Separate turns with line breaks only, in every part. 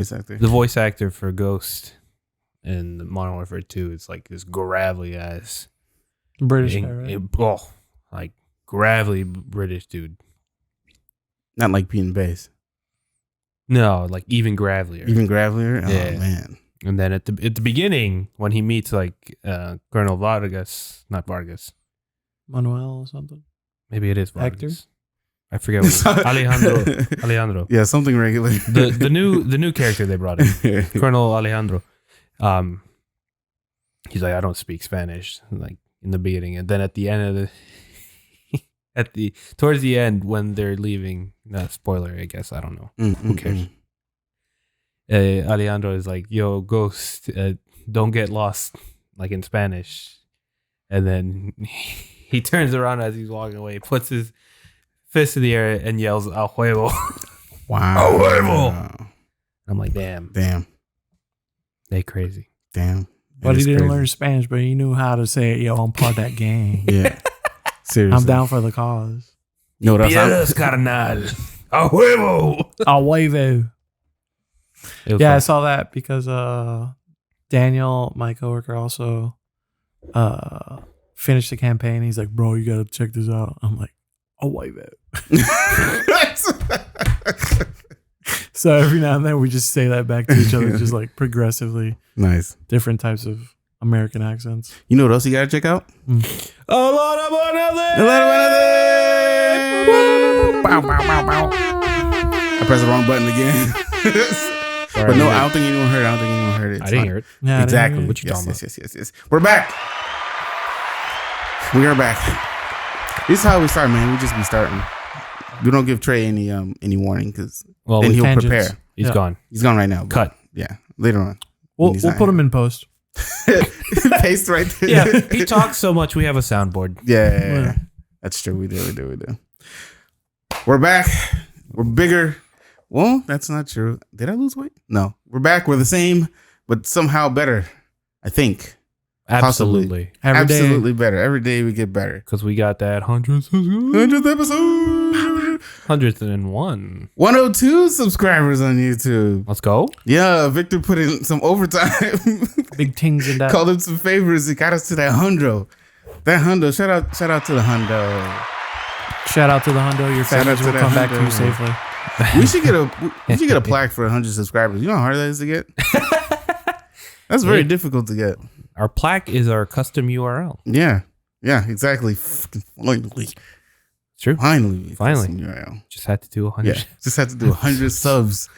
voice actor?
The voice actor for Ghost in Modern Warfare 2 is like this gravelly ass
British guy, right?
like gravelly British dude.
Not like Pete and Bass.
No, like even gravelier.
Even gravelier?
Yeah.
Oh, man.
And then at the beginning, when he meets like Colonel Vargas, not Vargas.
Manuel or something.
Maybe it is Vargas.
Hector?
I forget what Alejandro.
Yeah, something regular.
The new character they brought in, Colonel Alejandro. He's like, I don't speak Spanish, like in the beginning, and then at the end of towards the end when they're leaving, spoiler, I guess, I don't know. Who cares? Alejandro is like, yo, Ghost, don't get lost, like in Spanish. And then he turns around as he's walking away, puts his fist in the air and yells, "A huevo."
Wow.
A huevo. I'm like, damn. They crazy.
Damn.
But he didn't learn Spanish, but he knew how to say, yo, I'm part of that gang.
Yeah. Seriously.
I'm down for the cause.
No, that's
Pierdas, carnal. A huevo.
A huevo. Yeah, I saw that because Daniel, my coworker, also finished the campaign. He's like, bro, you got to check this out. I'm like, a huevo. So every now and then we just say that back to each other, just like progressively.
Nice.
Different types of American accents.
You know what else you gotta check out?
A lot of another.
Bow, bow, bow, bow. I pressed the wrong button again.
Sorry,
but no, I don't think anyone heard it.
I didn't hear it.
Yeah,
Exactly.
What you talking about?
Yes. We're back. We are back. This is how we start, man. We just be starting. We don't give Trey any warning because then he'll prepare.
He's gone.
He's gone right now.
Cut.
Yeah, later on.
We'll put him in post.
Paste right there.
Yeah, he talks so much. We have a soundboard.
Yeah. That's true. We do. We're back. We're bigger. Well, that's not true. Did I lose weight? No. We're back. We're the same, but somehow better. I think.
Absolutely.
Absolutely better. Every day we get better.
Because we got that 100th
episode.
101.
102 subscribers on YouTube.
Let's go.
Yeah, Victor put in some overtime.
Big things in that.
Called him some favors. He got us to that hundo. That hundo. Shout out to the hundo.
Shout out to the hundo. Your families will come back to you safely.
We should get a plaque for 100 subscribers. You know how hard that is to get? That's very difficult to get.
Our plaque is our custom URL.
Yeah, exactly. Finally.
True.
Finally.
URL. Just had to do 100.
Yeah, just had to do 100 subs.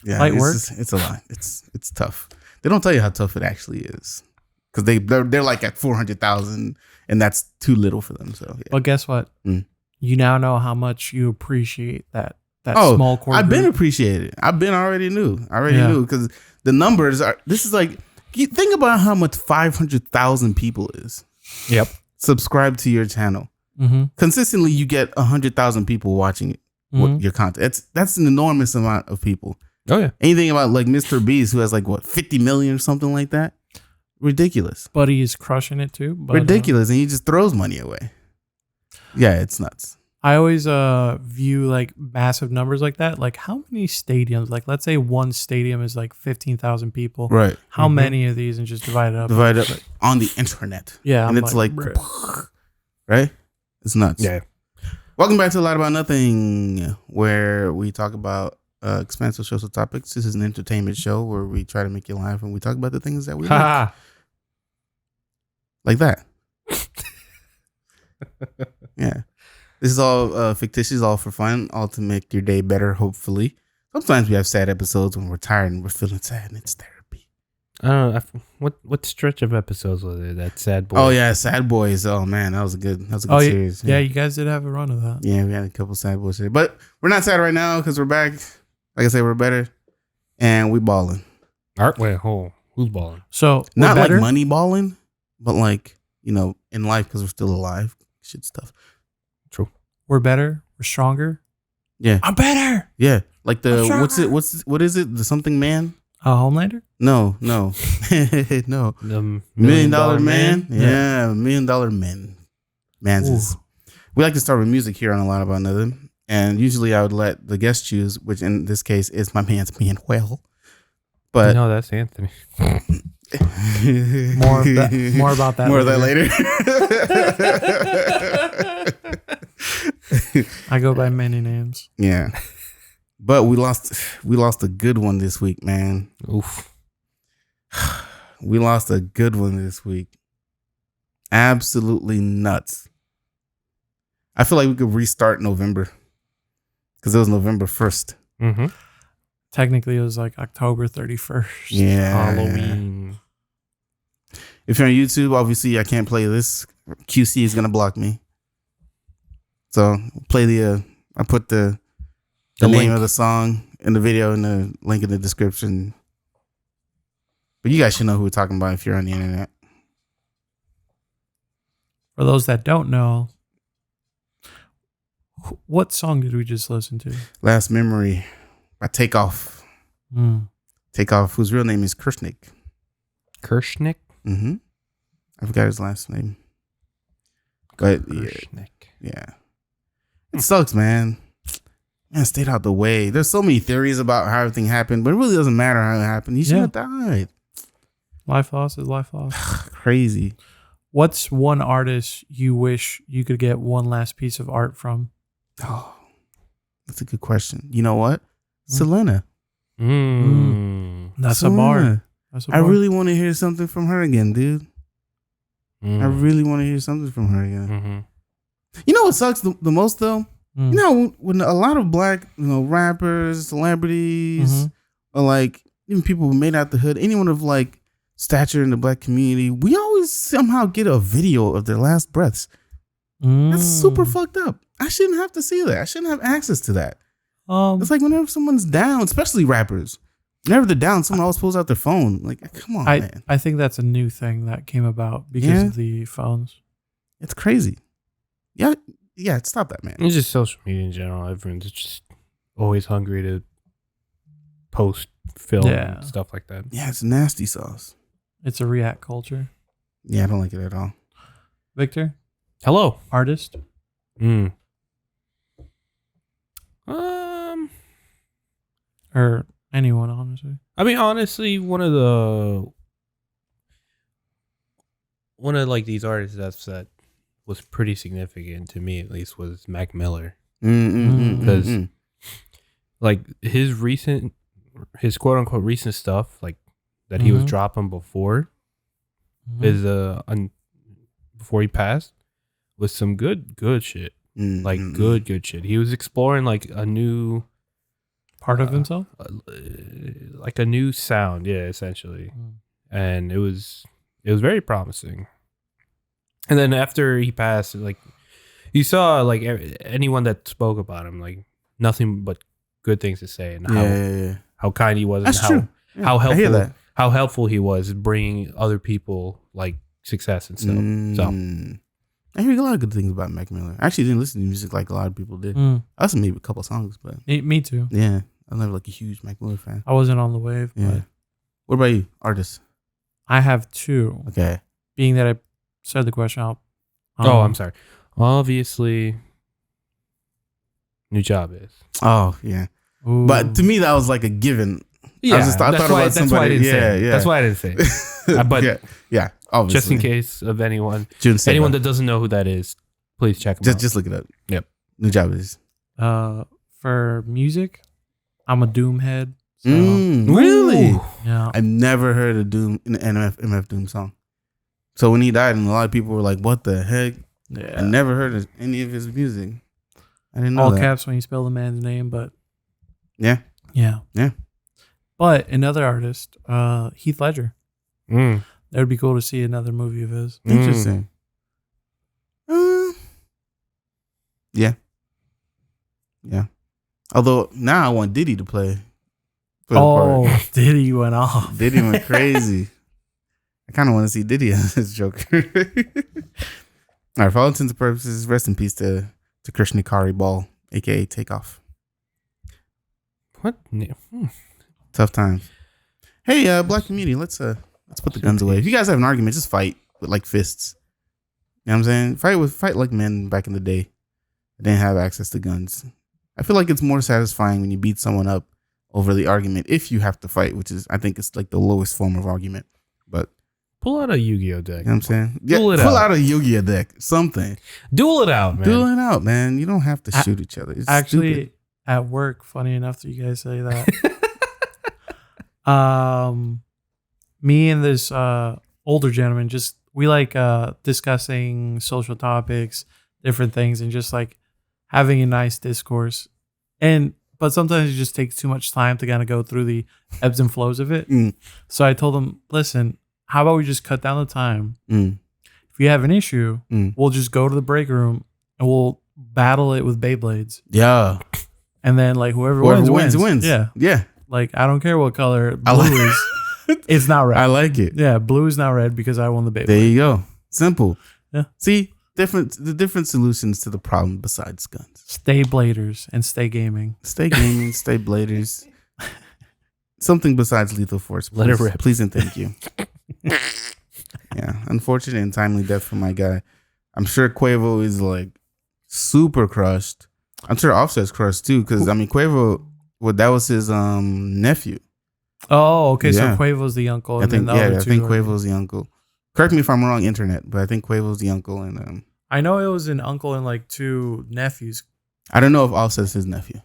Yeah,
light work.
It's a lot. It's tough. They don't tell you how tough it actually is because they're like at 400,000 and that's too little for them. So, yeah.
But guess what? You now know how much you appreciate that small core.
I've been appreciated. Already knew because the numbers are. This is like. Think about how much 500,000 people is.
Yep.
Subscribe to your channel. Consistently, you get 100,000 people watching your content. That's an enormous amount of people.
Oh yeah.
Anything about like Mr. Beast, who has like 50 million or something like that. Ridiculous.
But he's crushing it too. But,
ridiculous, and he just throws money away. Yeah, it's nuts.
I always view like massive numbers like that. Like how many stadiums? Like let's say one stadium is like 15,000 people.
Right.
How many of these, and just divide it up?
On the internet.
Yeah.
And it's like right? It's nuts.
Yeah.
Welcome back to A Lot About Nothing, where we talk about expansive social topics. This is an entertainment show where we try to make you laugh and we talk about the things that we like. Like that. Yeah. This is all fictitious, all for fun, all to make your day better, hopefully. Sometimes we have sad episodes when we're tired and we're feeling sad, and it's therapy.
I don't know. What stretch of episodes was it? That Sad Boy.
Oh yeah, Sad Boys. Oh man, that was a good series.
Yeah, you guys did have a run of that.
Yeah, we had a couple Sad Boys here, but we're not sad right now because we're back. Like I said, we're better, and we balling.
Who's balling?
So
not like money balling, but like in life because we're still alive. Shit stuff.
True.
We're better. We're stronger.
Yeah.
I'm better.
Yeah. Like what is it? The something man?
Homelander?
No. No.
The
$1 Million Man? Yeah, $1 Million Men. Manses. We like to start with music here on A Lot About Nothing. And usually I would let the guest choose, which in this case is my man's Manuel. But
no, that's Anthony.
More about that.
More of that later.
I go by many names.
Yeah. But we lost a good one this week, man.
Oof.
We lost a good one this week. Absolutely nuts. I feel like we could restart November because it was November 1st.
Mm-hmm.
Technically, it was like October 31st.
Yeah.
Halloween.
If you're on YouTube, obviously I can't play this. QC is gonna block me. So play I put the name
link
of the song in the video and the link in the description. But you guys should know who we're talking about if you're on the internet.
For those that don't know, what song did we just listen to?
Last Memory by Takeoff. Takeoff, whose real name is Kirshnik.
Kirshnik?
Mm-hmm. I forgot his last name. But
Kirshnik.
yeah. It sucks, man. Man, stayed out the way. There's so many theories about how everything happened, but it really doesn't matter how it happened. He should have died.
Life lost is life lost.
Crazy.
What's one artist you wish you could get one last piece of art from?
Oh, that's a good question. You know what? Selena.
That's
Selena.
a bar. That's a
I
bar.
really want to hear something from her again, dude.
Mm.
I really want to hear something from her again.
Mm-hmm.
You know what sucks the most though?
Mm.
You know, when a lot of black, rappers, celebrities, or like even people who made out the hood, anyone of like stature in the black community, we always somehow get a video of their last breaths. That's super fucked up. I shouldn't have to see that. I shouldn't have access to that. It's like whenever someone's down, especially rappers, whenever they're down, someone always pulls out their phone. Like, come on, man.
I think that's a new thing that came about because of the phones.
It's crazy. Yeah, stop that, man.
It's just social media in general. Everyone's just always hungry to post, film, and stuff like that.
Yeah, it's nasty sauce.
It's a react culture.
Yeah, I don't like it at all.
Victor?
Hello.
Artist? Or anyone, honestly.
I mean, honestly, one of like these artists that was pretty significant to me, at least, was Mac Miller. Because like his quote unquote recent stuff, like that he was dropping before his before he passed, was some good shit. Like good shit. He was exploring like a new
part of himself,
like a new sound, essentially. And it was very promising. And then after he passed, like you saw like anyone that spoke about him, like nothing but good things to say, and how kind he was,
That's
and
true.
how
I hear
helpful
that.
how helpful he was bringing other people like success and stuff. So
I hear a lot of good things about Mac Miller. I actually didn't listen to music like a lot of people did. I listened to maybe a couple songs, but
me too.
Yeah, I'm never like a huge Mac Miller fan.
I wasn't on the wave.
Yeah.
But
What about you, artists?
I have two.
Okay.
Being that I said the question out.
I'm sorry. Obviously, New Job is.
Oh yeah.
Ooh.
But to me, that was like a given.
Yeah,
I thought about somebody.
That's why I didn't say it.
Yeah.
That's why I didn't say it. But
yeah, obviously.
just in case of anyone
Anyone
that doesn't know who that is, please check him out.
just look it up.
Yep.
New Job is.
For music, I'm a Doom head. So,
Really?
yeah.
I've never heard a Doom an MF Doom song. So when he died, and a lot of people were like, "What the heck?"
Yeah.
I never heard of any of his music. I didn't know
All
that.
caps when you spell the man's name, but
Yeah.
yeah.
Yeah.
But another artist, Heath Ledger.
Mm.
That would be cool to see another movie of his.
Interesting. Yeah. Although now I want Diddy to play. For the part.
Diddy went off.
Diddy went crazy. I kind of want to see Diddy as his Joker. All right, for all intents and purposes, rest in peace to Krishnikari Ball, aka Takeoff.
What?
Tough times. Hey, black community, let's put the guns away. If you guys have an argument, just fight with like fists. You know what I'm saying? Fight like men back in the day. They didn't have access to guns. I feel like it's more satisfying when you beat someone up over the argument if you have to fight, which is, I think it's like the lowest form of argument. But
Pull out a Yu-Gi-Oh deck.
you know what I'm saying?
Pull
out a Yu-Gi-Oh deck. Something.
Duel it out, man.
Duel it out, man. You don't have to shoot each other. It's
Actually,
stupid.
at work, funny enough that you guys say that. Me and this older gentleman we like discussing social topics, different things, and just like having a nice discourse. But sometimes it just takes too much time to kind of go through the ebbs and flows of it. So I told him, listen, how about we just cut down the time? If you have an issue, we'll just go to the break room and we'll battle it with Beyblades.
Yeah.
And then like whoever wins. Yeah.
Yeah.
Like I don't care what color blue is. It's not red.
I like it.
Yeah, blue is not red because I won the Beyblade.
There you go. Simple.
Yeah.
See, different solutions to the problem besides guns.
Stay bladers and stay gaming.
Stay gaming, stay bladers. Something besides lethal force. Please,
Let it rip.
Please and thank you. Yeah. Unfortunate and timely death for my guy. I'm sure Quavo is like super crushed. I'm sure Offset's crushed too, because I mean Quavo, that was his nephew.
Oh, okay.
Yeah.
So Quavo's the uncle.
I think
then the other
I
two
think
are-
Quavo's the uncle. Correct me if I'm wrong, internet, but I think Quavo's the uncle, and
I know it was an uncle and like two nephews.
I don't know if Offset's his nephew.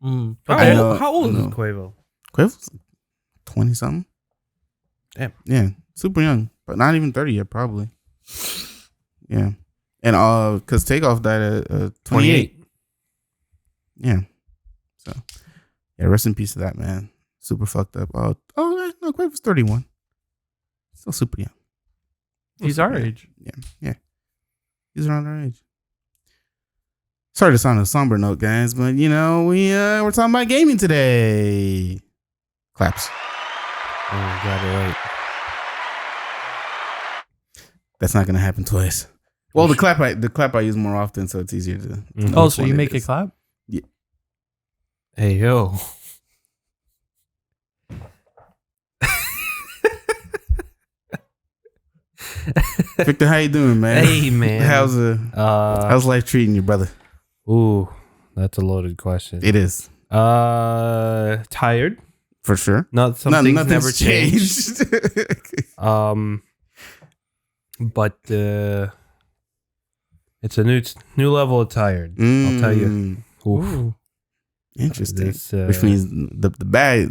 But
I
they-
know-
How old
no.
is Quavo?
Quavo's 20 something.
Damn.
Yeah, super young, but not even 30 yet, probably. Yeah, and because Takeoff died at 28. Yeah, so yeah, rest in peace to that man. Super fucked up. No, Quavo's 31. Still super young.
he's our age.
Yeah. He's around our age. Sorry to sound a somber note, guys, but we're talking about gaming today. Claps.
Oh, got it right.
That's not gonna happen twice. Well, the clap I use more often, so it's easier to.
Mhm.
Oh,
which
so
one
you
it
make a
is.
clap?
Hey, yo.
Victor, how you doing, man?
Hey, man.
How's life treating you, brother?
Ooh, that's a loaded question.
It is
Tired.
for sure.
Something's
Nothing's
never changed. But it's a new level of tired. I'll tell you. Oof.
Ooh.
Interesting.
This,
Which means the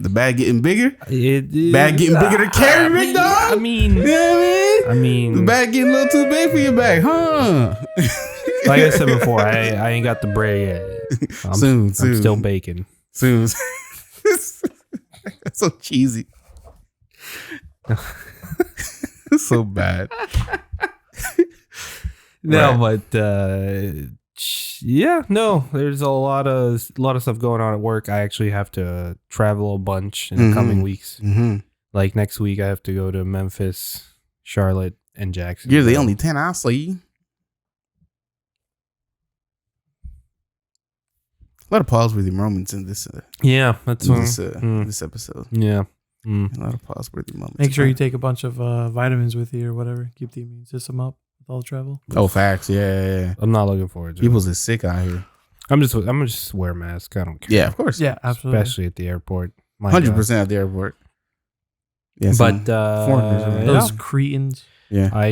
bag getting bigger.
It,
Bag getting bigger to carry, big dog.
I mean,
You know what I mean? The
I mean,
bag getting a little too big for your bag, huh?
like I said before, I ain't got the bread yet.
Soon.
I'm still baking.
Soon. That's so cheesy. So bad.
No,
Right.
but yeah, no. There's a lot of stuff going on at work. I actually have to travel a bunch in the coming weeks.
Mm-hmm.
Like next week, I have to go to Memphis, Charlotte, and Jackson.
You're the only 10 I see. A lot of pause worthy moments in this
Yeah, that's
this episode.
yeah.
A lot of pause worthy moments.
Make sure you take a bunch of vitamins with you or whatever. Keep the immune system up with all the travel.
Oh, facts. Yeah.
I'm not looking forward to
People's is sick out here.
I'm gonna just wear a mask. I don't care.
Yeah, of course.
Yeah, absolutely.
Especially at the airport. My
100% at the airport. Yeah,
God.
some foreigners are-
Those cretins.
yeah.
I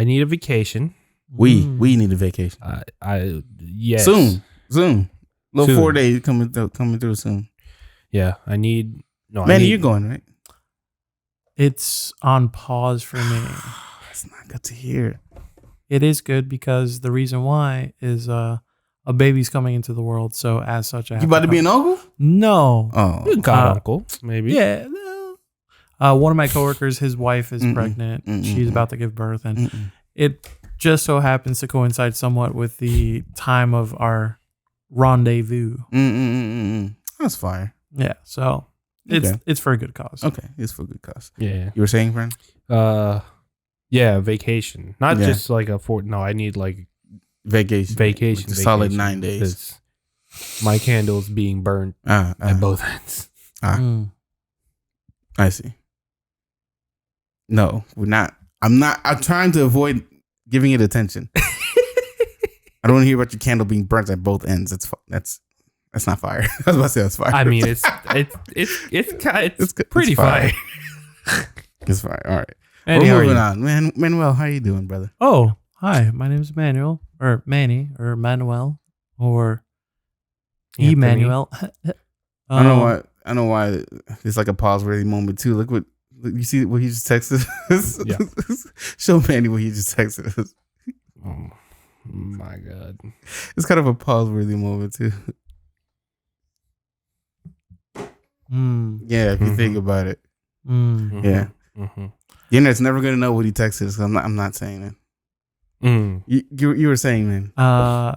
need a vacation.
We need a vacation.
Yes.
Soon. Little
Soon.
4 days coming through soon.
Yeah, I need. No,
Manny,
I need,
you're going, right?
It's on pause for me.
That's not good to hear.
It is good because the reason why is a baby's coming into the world. So as such, I have
You about to be an uncle?
No.
Oh.
God uncle, maybe.
Yeah. No. One of my coworkers, his wife is pregnant. She's about to give birth, and it just so happens to coincide somewhat with the time of our rendezvous.
That's fire.
Yeah. So it's for a good cause.
Okay. It's for good cause.
Yeah.
You were saying, friend?
Yeah, vacation. Not
Yeah.
just like no, I need like
Vacation.
vacation.
Like a solid 9 days.
'cause My candle's being burned at both ends.
Mm.
I see. No, we're not. I'm trying to avoid giving it attention. I don't want to hear about your candle being burnt at both ends. That's That's not fire. I was about to say that's fire.
I mean, it's pretty fire.
It's fire. All right.
Anyway,
We're moving on. Manuel, how you doing, brother?
Oh, hi. My name is Manuel, or Manny, or Manuel, or
Anthony.
Emmanuel.
I know why it's like a pause-worthy moment too. Look, you see what he just texted us?
Yeah.
Show Manny what he just texted us.
Oh my God.
It's kind of a pause-worthy moment too. Yeah, if you think about it. Yeah. The internet's never gonna know what he texted us. I'm not saying it. You were saying, man.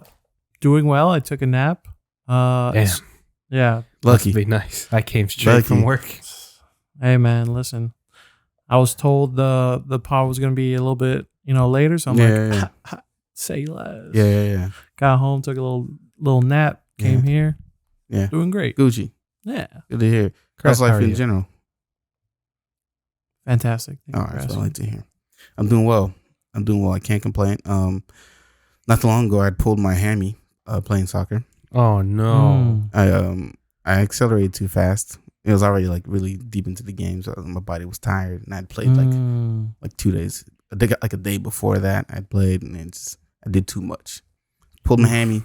Doing well. I took a nap.
Damn.
Yeah.
Lucky.
Must be nice. I came straight from work.
Hey man, listen. I was told the pod was gonna be a little bit, later, so I'm
Yeah.
say less.
Yeah.
Got home, took a little nap, came here.
Yeah.
Doing great.
Gucci.
Yeah.
Good to hear.
Chris,
How's life
how are
in
you?
general?
Fantastic. Thank
All
you for
right, that's
asking.
what I like to hear. I'm doing well. I can't complain. Not too long ago, I pulled my hammy playing soccer.
Oh no.
I accelerated too fast. It was already like really deep into the game, so my body was tired, and I'd played like 2 days. A day before that, I played, and I did too much. Pulled my hammy.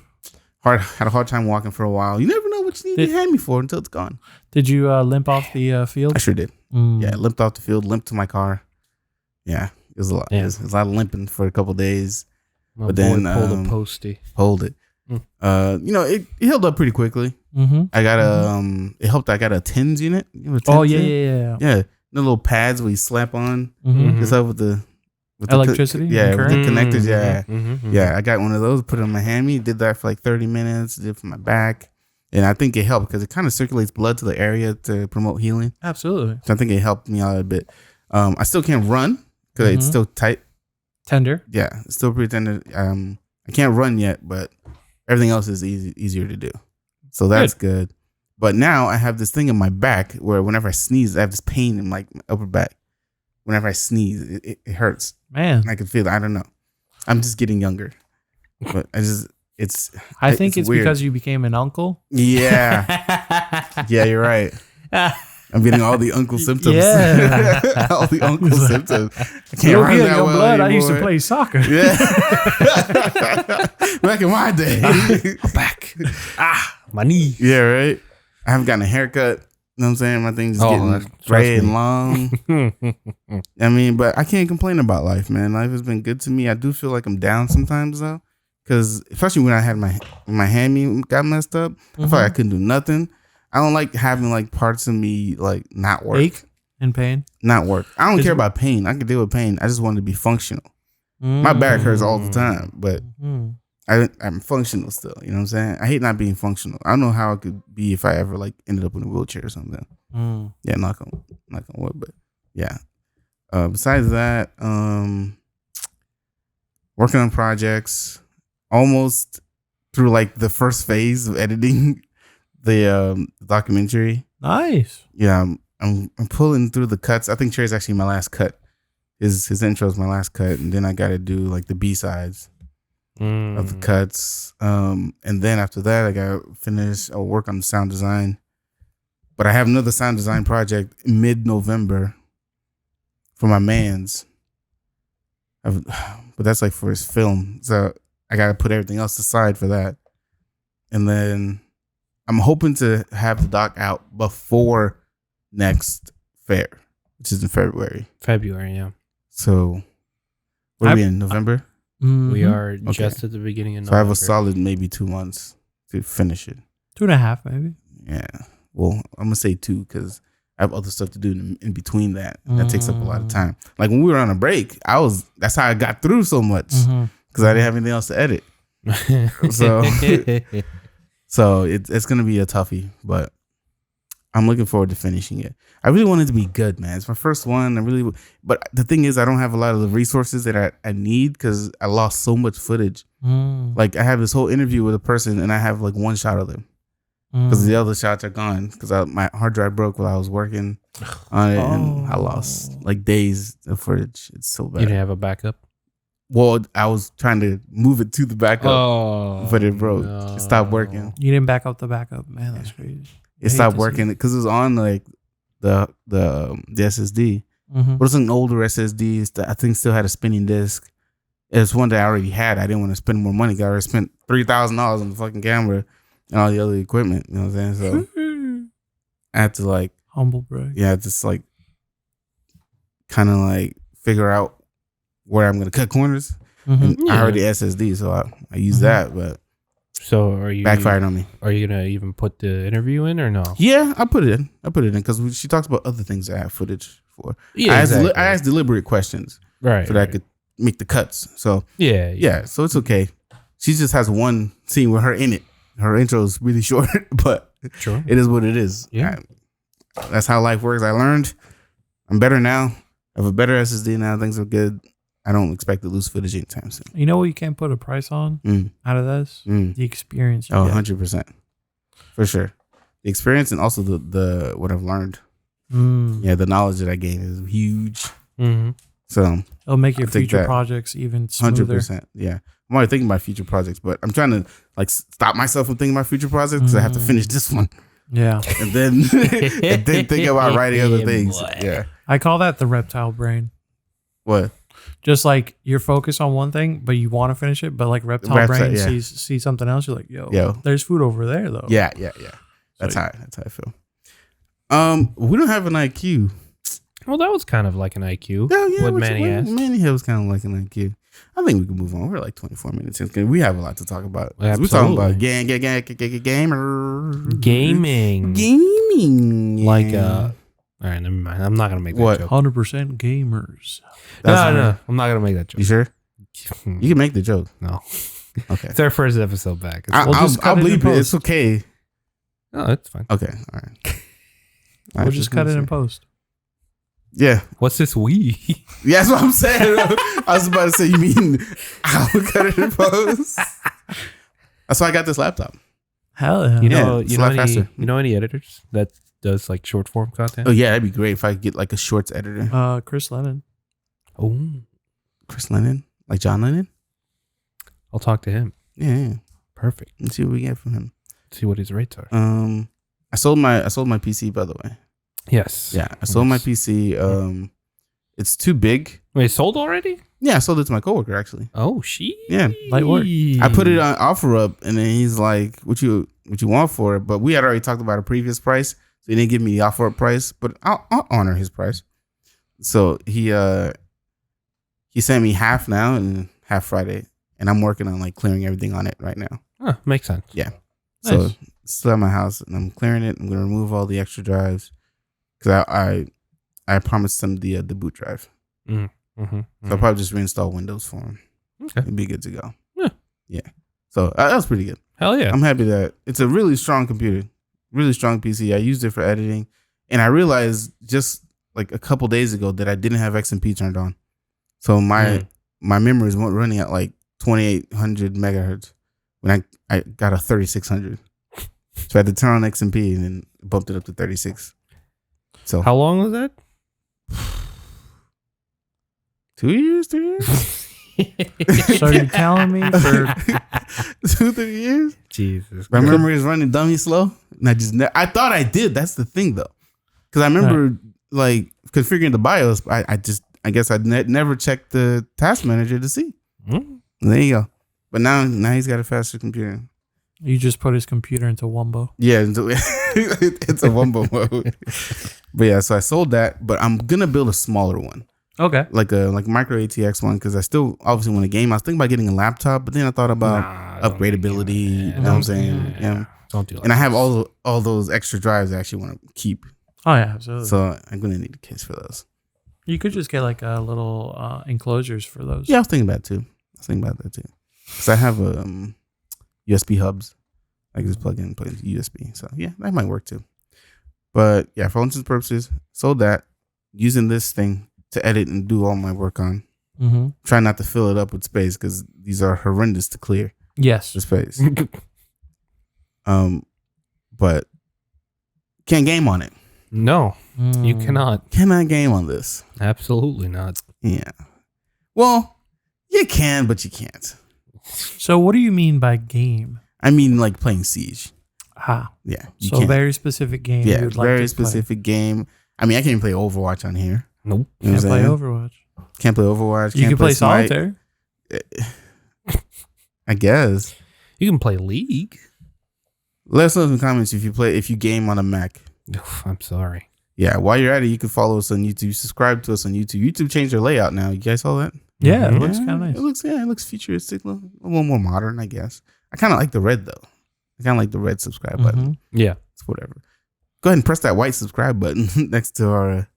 Had a hard time walking for a while. You never know what you need your hammy for until it's gone.
Did you limp off the field?
I sure did. Yeah, limped off the field, limped to my car. Yeah, it was a lot.
Yeah.
It was a lot of limping for a couple of days.
My
But
boy
then,
pulled a postie.
Hold it. It healed up pretty quickly. I got it helped. I got a TENS unit. You know what
Oh
TENS
yeah,
is?
yeah.
Yeah. The little pads where you slap on. Just up with the
Electricity.
yeah,
and
with the
current?
connectors. Yeah.
Mm-hmm.
Yeah, I got one of those, put it on my hammy, did that for like 30 minutes, did it for my back. And I think it helped because it kind of circulates blood to the area to promote healing.
Absolutely.
So I think it helped me out a bit. I still can't run because it's still tight.
Tender.
Yeah, it's still pretty tender. I can't run yet, but everything else is easier to do. So that's good. But now I have this thing in my back where whenever I sneeze, I have this pain in my upper back. Whenever I sneeze, it hurts.
Man.
I can feel it. I don't know. I'm just getting younger. But I think
it's
weird.
because you became an uncle.
Yeah. Yeah, you're right. I'm getting all the uncle symptoms.
Yeah.
All the uncle symptoms. I can't
You don't
run
get
that
no
well
blood.
anymore.
I used to play soccer.
Yeah. Back in my day.
I'm back. My knee.
Yeah, right. I haven't gotten a haircut. You know what I'm saying? My thing's just getting gray and long. I mean, but I can't complain about life, man. Life has been good to me. I do feel like I'm down sometimes though, because especially when I had my hammy got messed up, I felt like I couldn't do nothing. I don't like having like parts of me like not work.
Ache and pain.
Not work. I don't care about pain. I can deal with pain. I just want to be functional. My back hurts all the time, but I'm functional still. You know what I'm saying? I hate not being functional. I don't know how it could be if I ever like ended up in a wheelchair or something. Yeah, knock on wood, but yeah. Besides that, working on projects, almost through like the first phase of editing the documentary.
Nice.
Yeah, I'm pulling through the cuts. I think Trey's actually my last cut. His intro is my last cut, and then I got to do like the B-sides of the cuts. And then after that, I got to finish or work on the sound design. But I have another sound design project mid-November for my man's. But that's like for his film. So I got to put everything else aside for that. And then I'm hoping to have the doc out before next fair, which is in February.
February, yeah.
So what are we in, November?
We are just at the beginning of November.
So I have a solid maybe 2 months to finish it.
2.5 maybe.
Yeah. Well, I'm going to say 2 because I have other stuff to do in between that. That takes up a lot of time. Like when we were on a break, that's how I got through so much because I didn't have anything else to edit. So it's going to be a toughie, but I'm looking forward to finishing it. I really want it to be good, man. It's my first one. But the thing is, I don't have a lot of the resources that I need because I lost so much footage. Like I have this whole interview with a person and I have like one shot of them because the other shots are gone because my hard drive broke while I was working on it and I lost like days of footage. It's so bad.
You didn't have a backup?
Well, I was trying to move it to the backup, but it broke.
No.
It stopped working.
You didn't back up the backup, man. That's crazy.
It stopped working because it was on like the SSD.
Mm-hmm.
But it's an older SSD that I think still had a spinning disk. It's one that I already had. I didn't want to spend more money. I already spent $3,000 on the fucking camera and all the other equipment. You know what I'm saying? So I had to like
Humble brag.
yeah, just like kind of like figure out where I'm gonna cut corners.
Mm-hmm.
And I already SSD, so I use that, but
So are you
backfired on me.
Are you gonna even put the interview in or no?
Yeah, I put it in. Because she talks about other things that I have footage for.
Yeah,
I asked deliberate questions
right,
so that I could make the cuts. So
yeah.
so it's okay. She just has one scene with her in it. Her intro is really short, but
Sure.
it is what it is.
Yeah.
That's how life works. I learned. I'm better now. I have a better SSD now. Things are good. I don't expect to lose footage anytime soon.
You know what you can't put a price on out of this? The experience. You
Oh,
get.
100%. For sure. The experience and also the what I've learned. Yeah, the knowledge that I gained is huge.
Mm-hmm.
So
It'll make your
I'll take
future
that.
projects even smoother.
100%. Yeah. I'm already thinking about future projects, but I'm trying to like stop myself from thinking about future projects because I have to finish this one.
Yeah.
And then think about writing other things.
Boy.
Yeah.
I call that the reptile brain.
What?
Just like you're focused on one thing, but you want to finish it, but like reptile brain
yeah.
sees something else. You're like, yo,
Yo.
there's food over there though.
Yeah. That's how I feel. We don't have an IQ.
Well, that was kind of like an IQ.
Yeah,
what Manny asked.
Manny was kind of like an IQ. I think we can move on. We're like 24 minutes in. We have a lot to talk about. We're talking about
Gaming.
Gaming.
Like all right, never mind. I'm not gonna make that
What?
joke.
100% gamers.
No, I'm not gonna make that
You
joke.
sure? You can make the joke.
No.
Okay.
It's our first episode back.
I'll
just cut it in
bleep it.
post.
It's okay.
No, it's fine.
Okay. All right.
We'll just cut it in post.
Yeah.
What's this we?
Yeah, that's what I'm saying. I was about to say, you mean I'll cut it in post? That's why I got this laptop.
Hell yeah.
You know,
it's a lot faster.
you know any editors that does like short form content?
Oh, yeah, that'd be great if I could get like a shorts editor.
Chris Lennon.
Oh,
Chris Lennon? Like John Lennon?
I'll talk to him.
Yeah.
Perfect.
Let's see what we get from him.
See what his rates are.
I sold my PC, by the way.
Yes.
Yeah, I sold my PC. It's too big.
Wait, sold already?
Yeah, I sold it to my coworker actually.
Oh, she.
Yeah,
light work.
I put it on OfferUp, and then he's like, "What you want for it?" But we had already talked about a previous price, so he didn't give me the OfferUp price. But I'll honor his price. So he sent me half now and half Friday, and I'm working on like clearing everything on it right now.
Huh, makes sense.
Yeah.
Nice.
So it's still at my house, and I'm clearing it. I'm gonna remove all the extra drives because I promised him the boot drive.
Mm-hmm.
So I'll probably just reinstall Windows for him.
Okay.
It'd be good to go.
Yeah.
So that was pretty good.
Hell yeah.
I'm happy that it's a really strong computer, really strong PC. I used it for editing, and I realized just like a couple days ago that I didn't have XMP turned on. So my memory is running at like 2800 megahertz when I got a 3600. So I had to turn on XMP and then bumped it up to 36. So
How long was that?
2 years, 3 years.
So you're telling me for
2-3 years.
Jesus.
My memory is running dummy slow, and I thought I did. That's the thing, though, because I remember like configuring the BIOS. I guess I'd never checked the task manager to see. There you go. But now he's got a faster computer.
you just put his computer into Wumbo.
Yeah, it's a Wumbo mode. But yeah, so I sold that, but I'm gonna build a smaller one.
Okay.
Like a micro ATX one, because I still obviously want to game. I was thinking about getting a laptop, but then I thought about upgradability. You know what I'm saying? Yeah.
Don't do it.
And I have all those extra drives I actually want to keep.
Oh yeah, absolutely.
So I'm gonna need a case for those.
You could just get like a little enclosures for those.
Yeah, I was thinking about that too. Because I have USB hubs. I can just plug into USB. So yeah, that might work too. But yeah, for all intents and purposes, sold that. Using this thing to edit and do all my work on.
Mm-hmm.
Try not to fill it up with space because these are horrendous to clear
Yes.
the space. But can't game on it.
No, you cannot.
Cannot game on this.
Absolutely not.
Yeah. Well, You can, but you can't.
So what do you mean by game?
I mean, like playing Siege.
Ah,
Yeah. You
so
can't.
very specific game.
Yeah,
you'd like
very
to
specific game. I mean, I can't even play Overwatch on here.
Nope.
You know
Can't
what I'm
play
saying?
Overwatch.
Can't play Overwatch.
You
Can't
can play
Smite.
solitaire.
I guess.
You can play League.
Let us know in the comments if you game on a Mac.
Oof, I'm sorry.
Yeah, while you're at it, you can follow us on YouTube. Subscribe to us on YouTube. YouTube changed their layout now. You guys saw that?
Yeah, it
Mhm.
looks kind of nice.
It looks futuristic, a little more modern, I guess. I kind of like the red though. I kind of like the red subscribe button.
Mhm.
Yeah.
It's whatever. Go ahead and press that white subscribe button next to our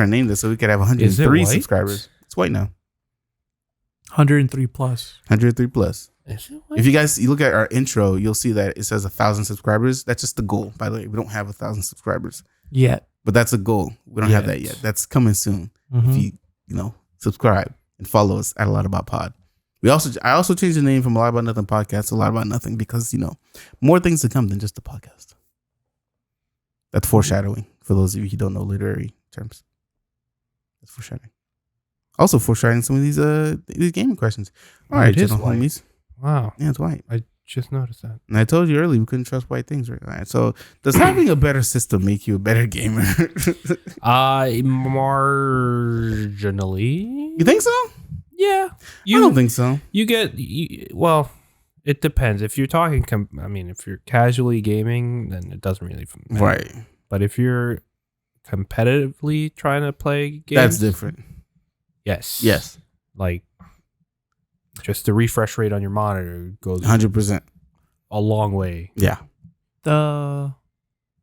name, so we could have 103
white?
subscribers. It's white now.
103 plus.
103 plus.
Is it
If you look at our intro, you'll see that it says 1,000 subscribers. That's just the goal. By the way, we don't have 1,000 subscribers,
Yet.
but that's a goal. We don't have that yet. That's coming soon.
Mhm.
If you subscribe and follow us at A Lot About Pod. I also changed the name from A Lot About Nothing podcast to A Lot About Nothing because more things to come than just the podcast. That's foreshadowing for those of you who don't know literary terms. That's foreshadowing. Also foreshadowing some of these gaming questions. All right,
It is
gentle
white.
homies.
Wow.
Yeah, it's white.
I just noticed that.
And I told you earlier we couldn't trust white things, right? All right. So does having a better system make you a better gamer?
Marginally.
You think so?
Yeah.
I don't think so.
Well, it depends. If you're talking, if you're casually gaming, then it doesn't really matter.
Right.
But if you're competitively trying to play games,
That's different.
Yes.
Yes.
Like, just the refresh rate on your monitor goes
100%.
a long way.
Yeah.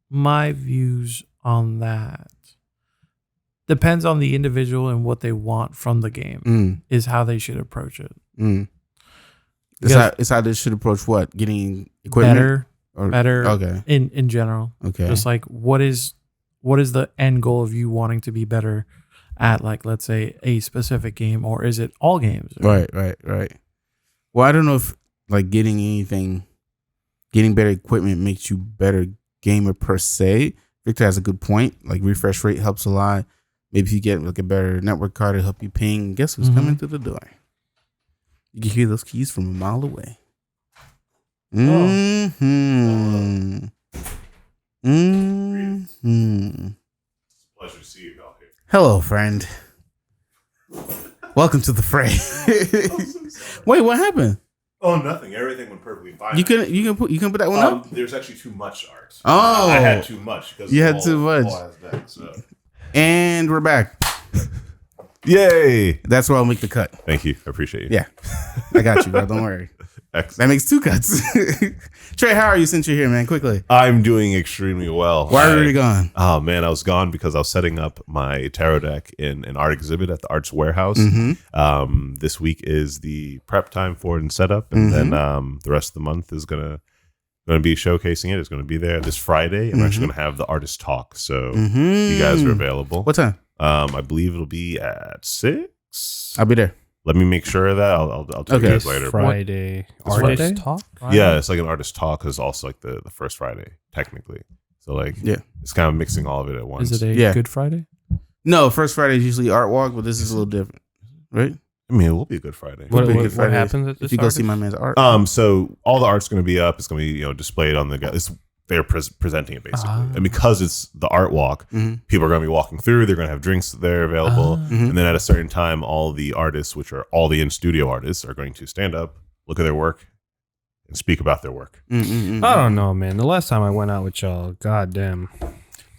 My views on that depends on the individual and what they want from the game is how they should approach it.
It's how they should approach what? Getting equipment?
Better
Okay.
in general.
Okay.
Just like what is the end goal of you wanting to be better at, like, let's say a specific game, or is it all games?
Right. Well, I don't know if like getting better equipment makes you better gamer per se. Victor has a good point. Like refresh rate helps a lot. Maybe if you get like a better network card to help you ping, guess who's coming through the door? You can hear those keys from a mile away.
Pleasure to see you all here.
Hello, friend. Welcome to the fray. Wait, what happened?
Oh, nothing. Everything went perfectly fine.
You can put that one up?
There's actually too much art.
Oh.
I had too much.
You had too much. And we're back.
Yay!
That's where I'll make the cut.
Thank you. I appreciate you.
Yeah. I got you, bro. Don't worry.
Excellent.
That makes 2 cuts. Trey, how are you since you're here, man? Quickly.
I'm doing extremely well.
Why are you gone?
Oh, man. I was gone because I was setting up my tarot deck in an art exhibit at the Arts Warehouse. This week is the prep time for it and setup. And then the rest of the month is going to be showcasing it. It's going to be there this Friday. And we're actually going to have the artist talk. So you guys are available.
What time?
I believe it'll be at 6.
I'll be there.
Let me make sure of that. I'll tell you guys later.
Friday.
What?
Artist
Friday?
talk?
Yeah, it's like an artist talk is also like the first Friday, technically. So like, it's kind of mixing all of it at once.
Is it a Good Friday?
No, first Friday is usually art walk, but this is a little different, right?
I mean, it will be a good Friday.
What-
What
Friday
happens at
If
this
you go
artist?
see my man's art.
So all the art's going to be up. It's going to be displayed on the. They're presenting it basically, and because it's the art walk, people are going to be walking through. They're going to have drinks there available, and then at a certain time, all the artists, which are all the in-studio artists, are going to stand up, look at their work, and speak about their work.
I don't know, man. The last time I went out with y'all, goddamn.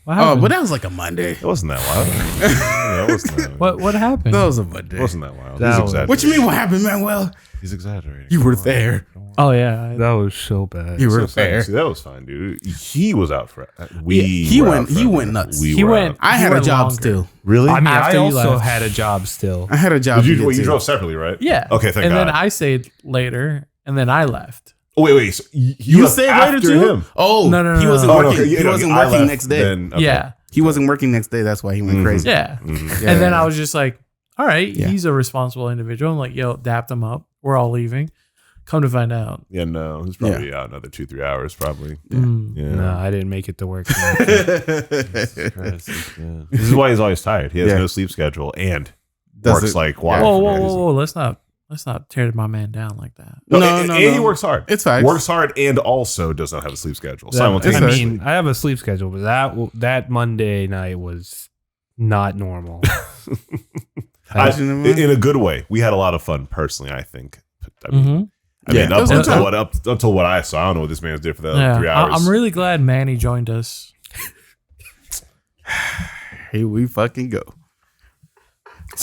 Oh, but that was like a Monday.
It wasn't that wild. That wasn't that,
What happened?
That was a Monday.
it wasn't that wild.
That
He's
was-
exaggerating.
What you mean? What happened, Manuel?
He's exaggerating.
You were there.
Oh yeah,
That was so bad.
You were
So
there.
see, that was fine, dude. He was out for we.
He
were
went-
out for
he
it.
went nuts.
We
He
were
went-
out.
I
He
had a
went
job
longer.
still.
Really?
I mean, I
After you
also
left.
had a job still.
I had a job.
Did
to
you?
get
Well, you
to.
drove separately, right?
yeah.
Okay, thank
and
God.
then I stayed later, and then I left.
Oh, wait. So you
You
left
stayed later
after
too?
him.
Oh,
No,
He
no,
wasn't
no.
working.
okay,
He wasn't
I
working
left,
next day.
then- okay.
Yeah.
He wasn't working next day. That's why he went crazy.
Yeah.
Yeah.
And then I was just like, all right,
Yeah.
he's a responsible individual. I'm like, yo, dapped him up. We're all leaving. Come to find out.
Yeah, no, he's probably out another 2-3 hours, probably.
Mm.
Yeah.
No, I didn't make it to work.
This is why he's always tired. He has
Yeah.
no sleep schedule and
Does
works
it-
like
Yeah.
wild.
Whoa,
for
whoa,
no
whoa,
reason.
whoa. Let's not let's not tear my man down like that.
And he works hard.
It's fine.
Works hard and also does not have a sleep schedule.
I
Simultaneously.
mean, I have a sleep schedule, but that Monday night was not normal.
In a good way. We had a lot of fun personally, I think. I mean, up until what I saw. I don't know what this man's did for the 3 hours.
I'm really glad Manny joined us.
Here we fucking go.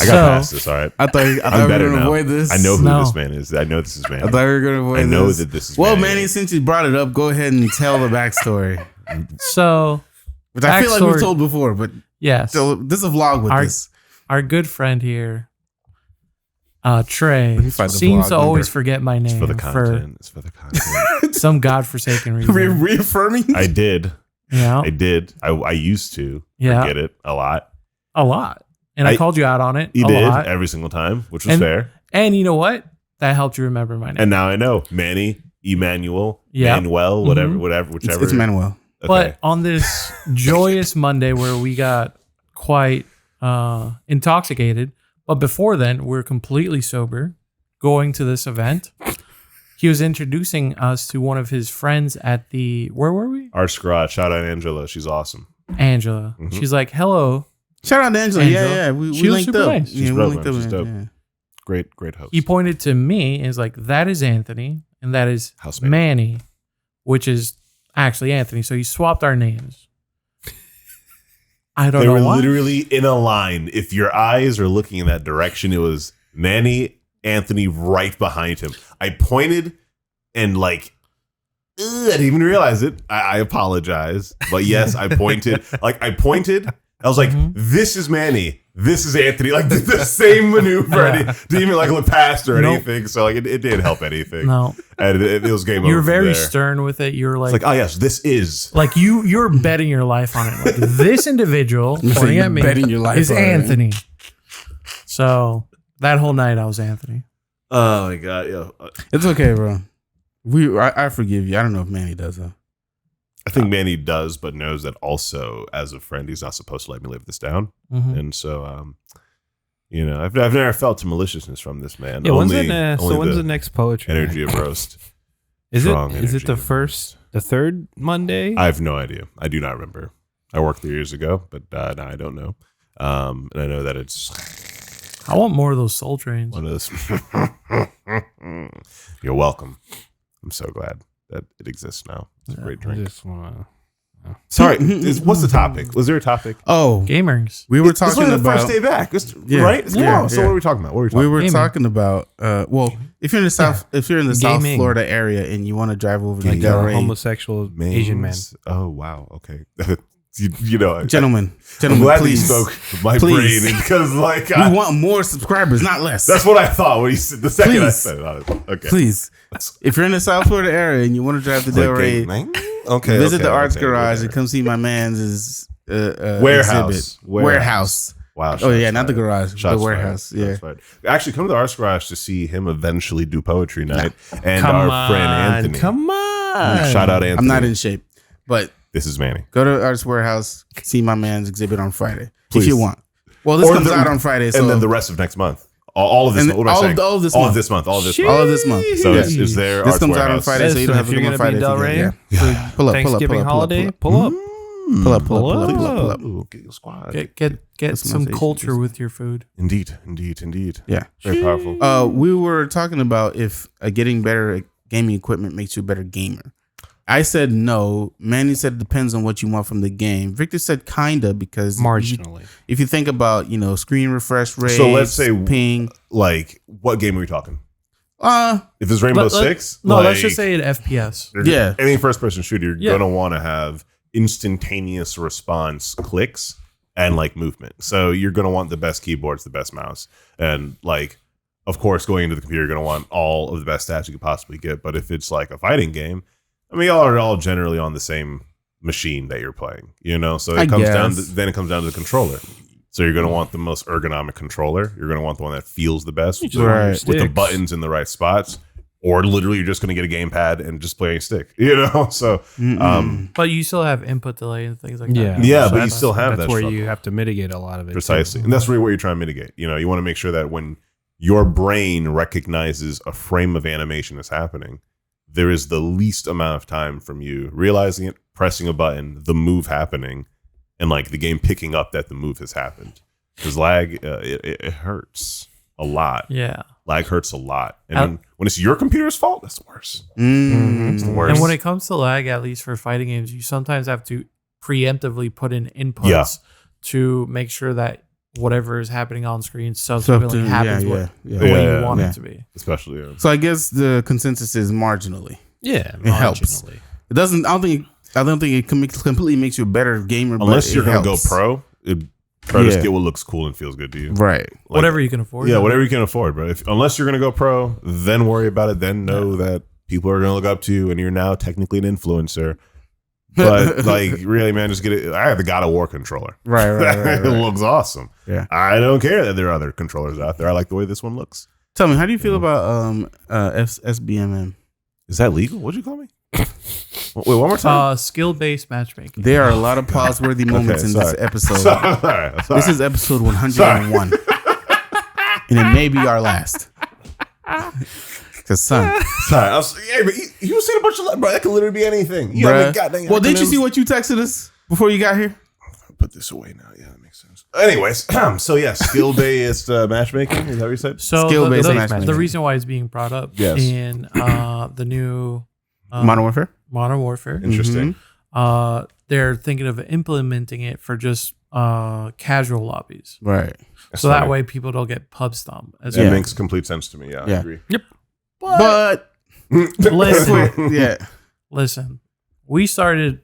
I got past this, all right.
I thought we were going to avoid this.
I know who this man is. I know this is Manny.
I thought we were going to avoid this.
I know that this is
Manny.
Manny.
Manny, since you brought it up, go ahead and tell the backstory.
So,
which I feel like we've told before, but
yes.
So this is a vlog with this.
Our good friend here, Trey,
seems to
always forget my name
It's for the content. It's for the content.
some godforsaken reason.
Reaffirming?
I did.
Yeah.
I did. I used to forget it a lot.
A lot. And I called you out on it.
You
a
did
lot.
every single time, which was fair.
And you know what? That helped you remember my name.
And now I know Manny, Emmanuel, Manuel, whichever.
It's Manuel.
Okay.
But on this joyous Monday where we got quite intoxicated, but before then we're completely sober, going to this event. He was introducing us to one of his friends at where were we?
Arts Garage. Shout out Angela. She's awesome.
Angela.
Mm-hmm.
She's like, hello.
Shout out to Angela. Yeah. We linked up.
Nice.
Yeah, we linked up.
She's dope.
Yeah.
Great host.
He pointed to me and is like, that is Anthony and that is
Housemate.
Manny, which is actually Anthony. So he swapped our names. I don't know
They were
why.
literally in a line. If your eyes are looking in that direction, it was Manny Anthony right behind him. I pointed and I didn't even realize it. I apologize. But yes, I pointed. I was like, this is Manny. This is Anthony. Like the same maneuver. Didn't even look past or anything. So it didn't help anything.
No.
And it was game over.
You were very
there.
stern with it. You were like,
It's like, oh yes, this is.
like you're betting your life on it. Like this individual pointing at me
betting your life
is
on it.
Anthony. So that whole night I was Anthony.
Oh my god, yeah.
It's okay, bro. I forgive you. I don't know if Manny does though.
I think Manny does, but knows that also as a friend, he's not supposed to let me live this down.
Mm-hmm.
And so, I've never felt some maliciousness from this man.
Yeah, when's
Only
the next poetry
energy
night?
of roast?
Is
Strong
it
energy
the third Monday?
I have no idea. I do not remember. I worked 3 years ago, but now I don't know. And I know that it's
I want more of those soul trains.
one of those. You're welcome. I'm so glad that it exists now. It's a great
I
drink.
just wanna.
Sorry, what's the topic? Was there a topic?
Oh,
Gamers.
we were
It's only
talking
the
about
first day back,
Yeah,
right? So
yeah,
what
yeah.
are we talking about?
we were
Gaming.
talking about if you're in the South South
Gaming.
Florida area and you want to drive over to
Like a
Delray,
homosexual Asian man.
Oh wow. Okay. you know,
gentlemen,
I'm glad that you
please.
spoke my
Please.
brain because
We want more subscribers, not less.
that's what I thought when you said the second I
Please.
said it. I was, okay.
Please, if you're in the South Florida area and you want to drive to Delray,
Okay.
visit
okay,
the Arts
okay,
Garage
okay.
and come see my man's
Warehouse.
exhibit. Warehouse.
Wow.
Oh yeah,
shots
not the
fired.
garage,
Shots
the warehouse.
fired.
Yeah.
Shots fired. Actually, come to the Arts Garage to see him eventually do poetry night and
Come
our
on,
friend Anthony.
Come on.
Shout out Anthony.
I'm not in shape, but
This is Manny.
go to Arts Warehouse, see my man's exhibit on Friday
Please.
if you want. Well, this
Or
comes
the-
out on Friday, so
And then the rest of next month. All of this.
And
What am I saying?
all of this
All
month.
of this month. All of this
Shit.
month.
all of this month.
So
Yeah.
is there
This
Arts
comes out on
Warehouse.
Friday, so you don't have to
If
come
you're
on
gonna be
Friday.
in
if you can. Yeah. Pull up,
Thanksgiving holiday.
pull up. Pull up.
Ooh, get your squad.
Get
That's
some
my
culture
station.
with your food.
Indeed.
Yeah.
Very powerful.
We were talking about if getting better at gaming equipment makes you a better gamer. I said no. Manny said it depends on what you want from the game. Victor said kinda because
Marginally.
if you think about screen refresh rate,
So let's say
ping.
Like, what game are we talking?
Uh
If it's Rainbow
Let-
Six,
No,
like,
let's just say an FPS.
Yeah.
any first person shooter, you're
Yeah.
gonna want to have instantaneous response clicks and like movement. So you're gonna want the best keyboards, the best mouse, and like, of course, going into the computer, you're gonna want all of the best stats you could possibly get. But if it's like a fighting game, I mean, y'all are all generally on the same machine that you're playing, So
I
it comes down.
guess.
Then it comes down to the controller. So you're gonna want the most ergonomic controller. You're gonna want the one that feels the best with,
Right.
with the
Sticks.
buttons in the right spots. Or literally, you're just gonna get a gamepad and just play a stick, So,
But you still have input delay and things like that.
Yeah.
yeah,
So
but you
that's-
still have
That's
that
where
struggle.
you have to mitigate a lot of it.
Precisely, and that's really what you're trying to mitigate. You want to make sure that when your brain recognizes a frame of animation is happening, there is the least amount of time from you realizing it, pressing a button, the move happening, and like the game picking up that the move has happened. Because lag, it hurts a lot.
Yeah.
Lag hurts a lot. And when it's your computer's fault, that's the worst.
Mm.
It's the worst.
And when it comes to lag, at least for fighting games, you sometimes have to preemptively put in inputs to make sure that whatever is happening on screen subsequently happens the way you want it to be.
Especially.
So I guess the consensus is marginally.
Yeah,
it helps. It doesn't. I don't think it completely makes you a better gamer.
Unless
but
you're gonna
helps.
go pro. Just get what looks cool and feels good to you.
Right.
Like,
whatever you can afford.
Yeah, whatever you can afford, bro. Unless you're going to go pro, then worry about it. Then know that people are going to look up to you and you're now technically an influencer. But like, really, man, just get it. I have the God of War controller.
Right.
It looks awesome.
Yeah.
I don't care that there are other controllers out there. I like the way this one looks.
Tell me, how do you feel about SBMM?
Is that legal? What'd you call me? Wait, one more time.
Skill-based matchmaking.
There are a lot of pause-worthy moments in this episode.
Sorry.
This is episode 101. And it may be our last. Because, son.
Sorry. But you said a bunch of, bro, that could literally be anything. You
Bruh.
goddamn
Well, didn't you
acronyms.
see what you texted us before you got here?
Put this away now. Yeah, that makes sense. Anyways, so yeah, skill-based matchmaking. Is that what you said?
So
Skill-based
the
matchmaking.
reason why it's being brought up in the new
Modern Warfare?
Modern Warfare.
Interesting.
They're thinking of implementing it for just casual lobbies.
Right.
So that way people don't get pub stomp. As
That
well.
makes complete sense to me. Yeah, I agree.
But
Listen, listen. We started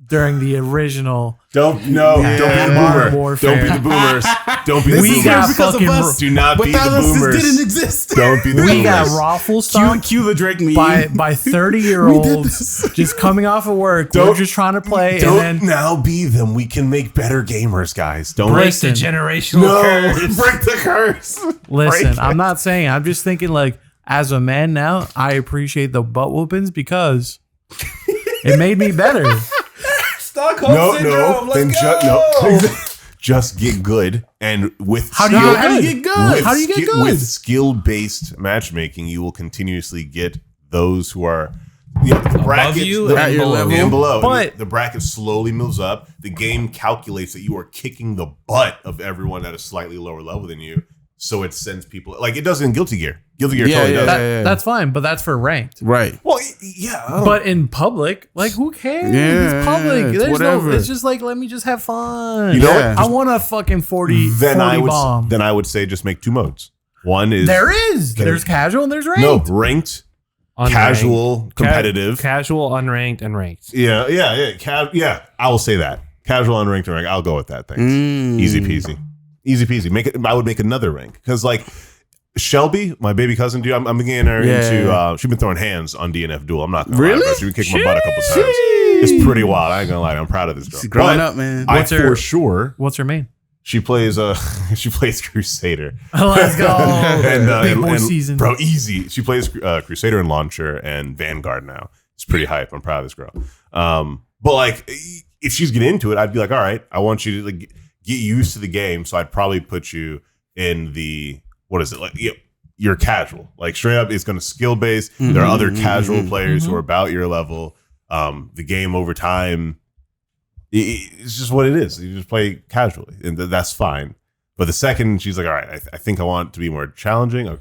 during the original.
Don't be the
Modern
boomer.
Warfare.
Don't be the boomers. Don't be the
We
boomers.
got
because of
fucking.
us.
Do not be
Without
the
us,
boomers.
this didn't exist.
Don't be the boomers.
We got raffle stock
Cue the Drake meme.
by 30-year-olds just coming off of work. We're just trying to play,
Don't
and then
now be them. We can make better gamers, guys. Don't
Break
Listen.
the generational curse.
break the curse.
listen.
Break
I'm not saying. I'm just thinking like, as a man now, I appreciate the butt whoopings because it made me better.
Stockholm syndrome. Let's go.
Just get good, and with
How do you get good?
How do you get good?
With skill-based matchmaking, you will continuously get those who are the bracket
you
the,
and
your
below.
level.
and below.
But-
The bracket slowly moves up. The game calculates that you are kicking the butt of everyone at a slightly lower level than you. So it sends people like it does in Guilty Gear. Guilty Gear totally does.
That's fine, but that's for ranked.
Right.
Well, yeah.
But in public, like who cares?
Yeah,
It's public.
it's
There's
whatever.
no. It's just like let me just have fun.
You know
Yeah.
what?
I want a fucking 40
Then
40
I would
bomb.
then I would say just make two modes. One is
There is. There's casual and there's ranked.
no ranked,
Unranked.
casual, competitive.
Casual, unranked, and ranked.
Yeah. I will say that casual, unranked, and ranked. I'll go with that. Thanks. Easy peasy. Make it. I would make another rank because like Shelby, my baby cousin, dude. I'm getting her into. She's been throwing hands on DNF Duel. I'm not gonna lie,
Really?
bro. She's been kicking my butt a couple times. It's pretty wild. I ain't gonna lie. I'm proud of this girl.
She's growing
But
up, man.
I
What's her-
for sure
What's her main?
she plays she plays Crusader.
Let's go. Big boy
and-
season.
Bro, easy. She plays Crusader and Launcher and Vanguard now. It's pretty hype. I'm proud of this girl. But like, if she's getting into it, I'd be like, all right, I want you to like get used to the game. So I'd probably put you in the you're casual. Like straight up, it's going to skill based. There are other casual players who are about your level. The game over time, it's just what it is. You just play casually, and that's fine. But the second she's like, all right, I think I want it to be more challenging.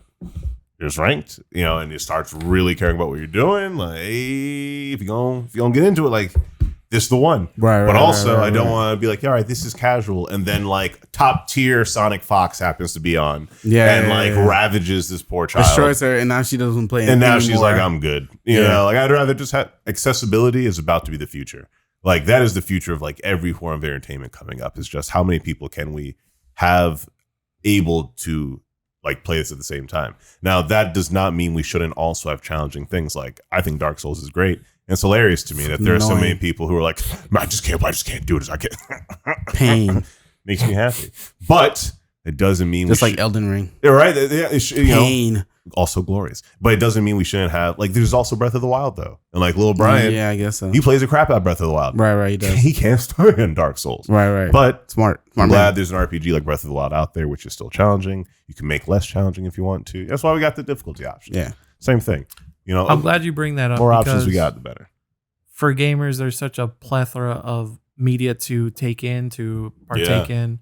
There's ranked, and you start really caring about what you're doing. Like, hey, if you're gonna get into it, like this is the one.
Right.
But also, I don't want to be like, all right, this is casual, and then like top tier Sonic Fox happens to be on, and ravages this poor child,
destroys her, and now she doesn't play.
and now
anymore.
she's like, I'm good. Like I'd rather just have accessibility is about to be the future. Like that is the future of like every form of entertainment coming up. Is just how many people can we have able to like play this at the same time. Now that does not mean we shouldn't also have challenging things. Like I think Dark Souls is great. And it's hilarious to me that there are so many people who are like, I just can't do it. I can't.
pain,
Makes me happy. But it doesn't mean
just like Elden Ring.
right. Yeah,
Pain.
also glorious. But it doesn't mean we shouldn't have like. There's also Breath of the Wild though, and like Lil Brian,
Yeah, I guess so.
he plays the crap out of Breath of the Wild.
Right, he does.
He can't start in Dark Souls.
Right.
But
Smart
I'm
man.
glad there's an RPG like Breath of the Wild out there, which is still challenging. You can make less challenging if you want to. That's why we got the difficulty option.
Yeah.
Same thing. You know,
I'm glad you bring that up.
more options
because
we got, the better.
For gamers, there's such a plethora of media to take in, to partake in.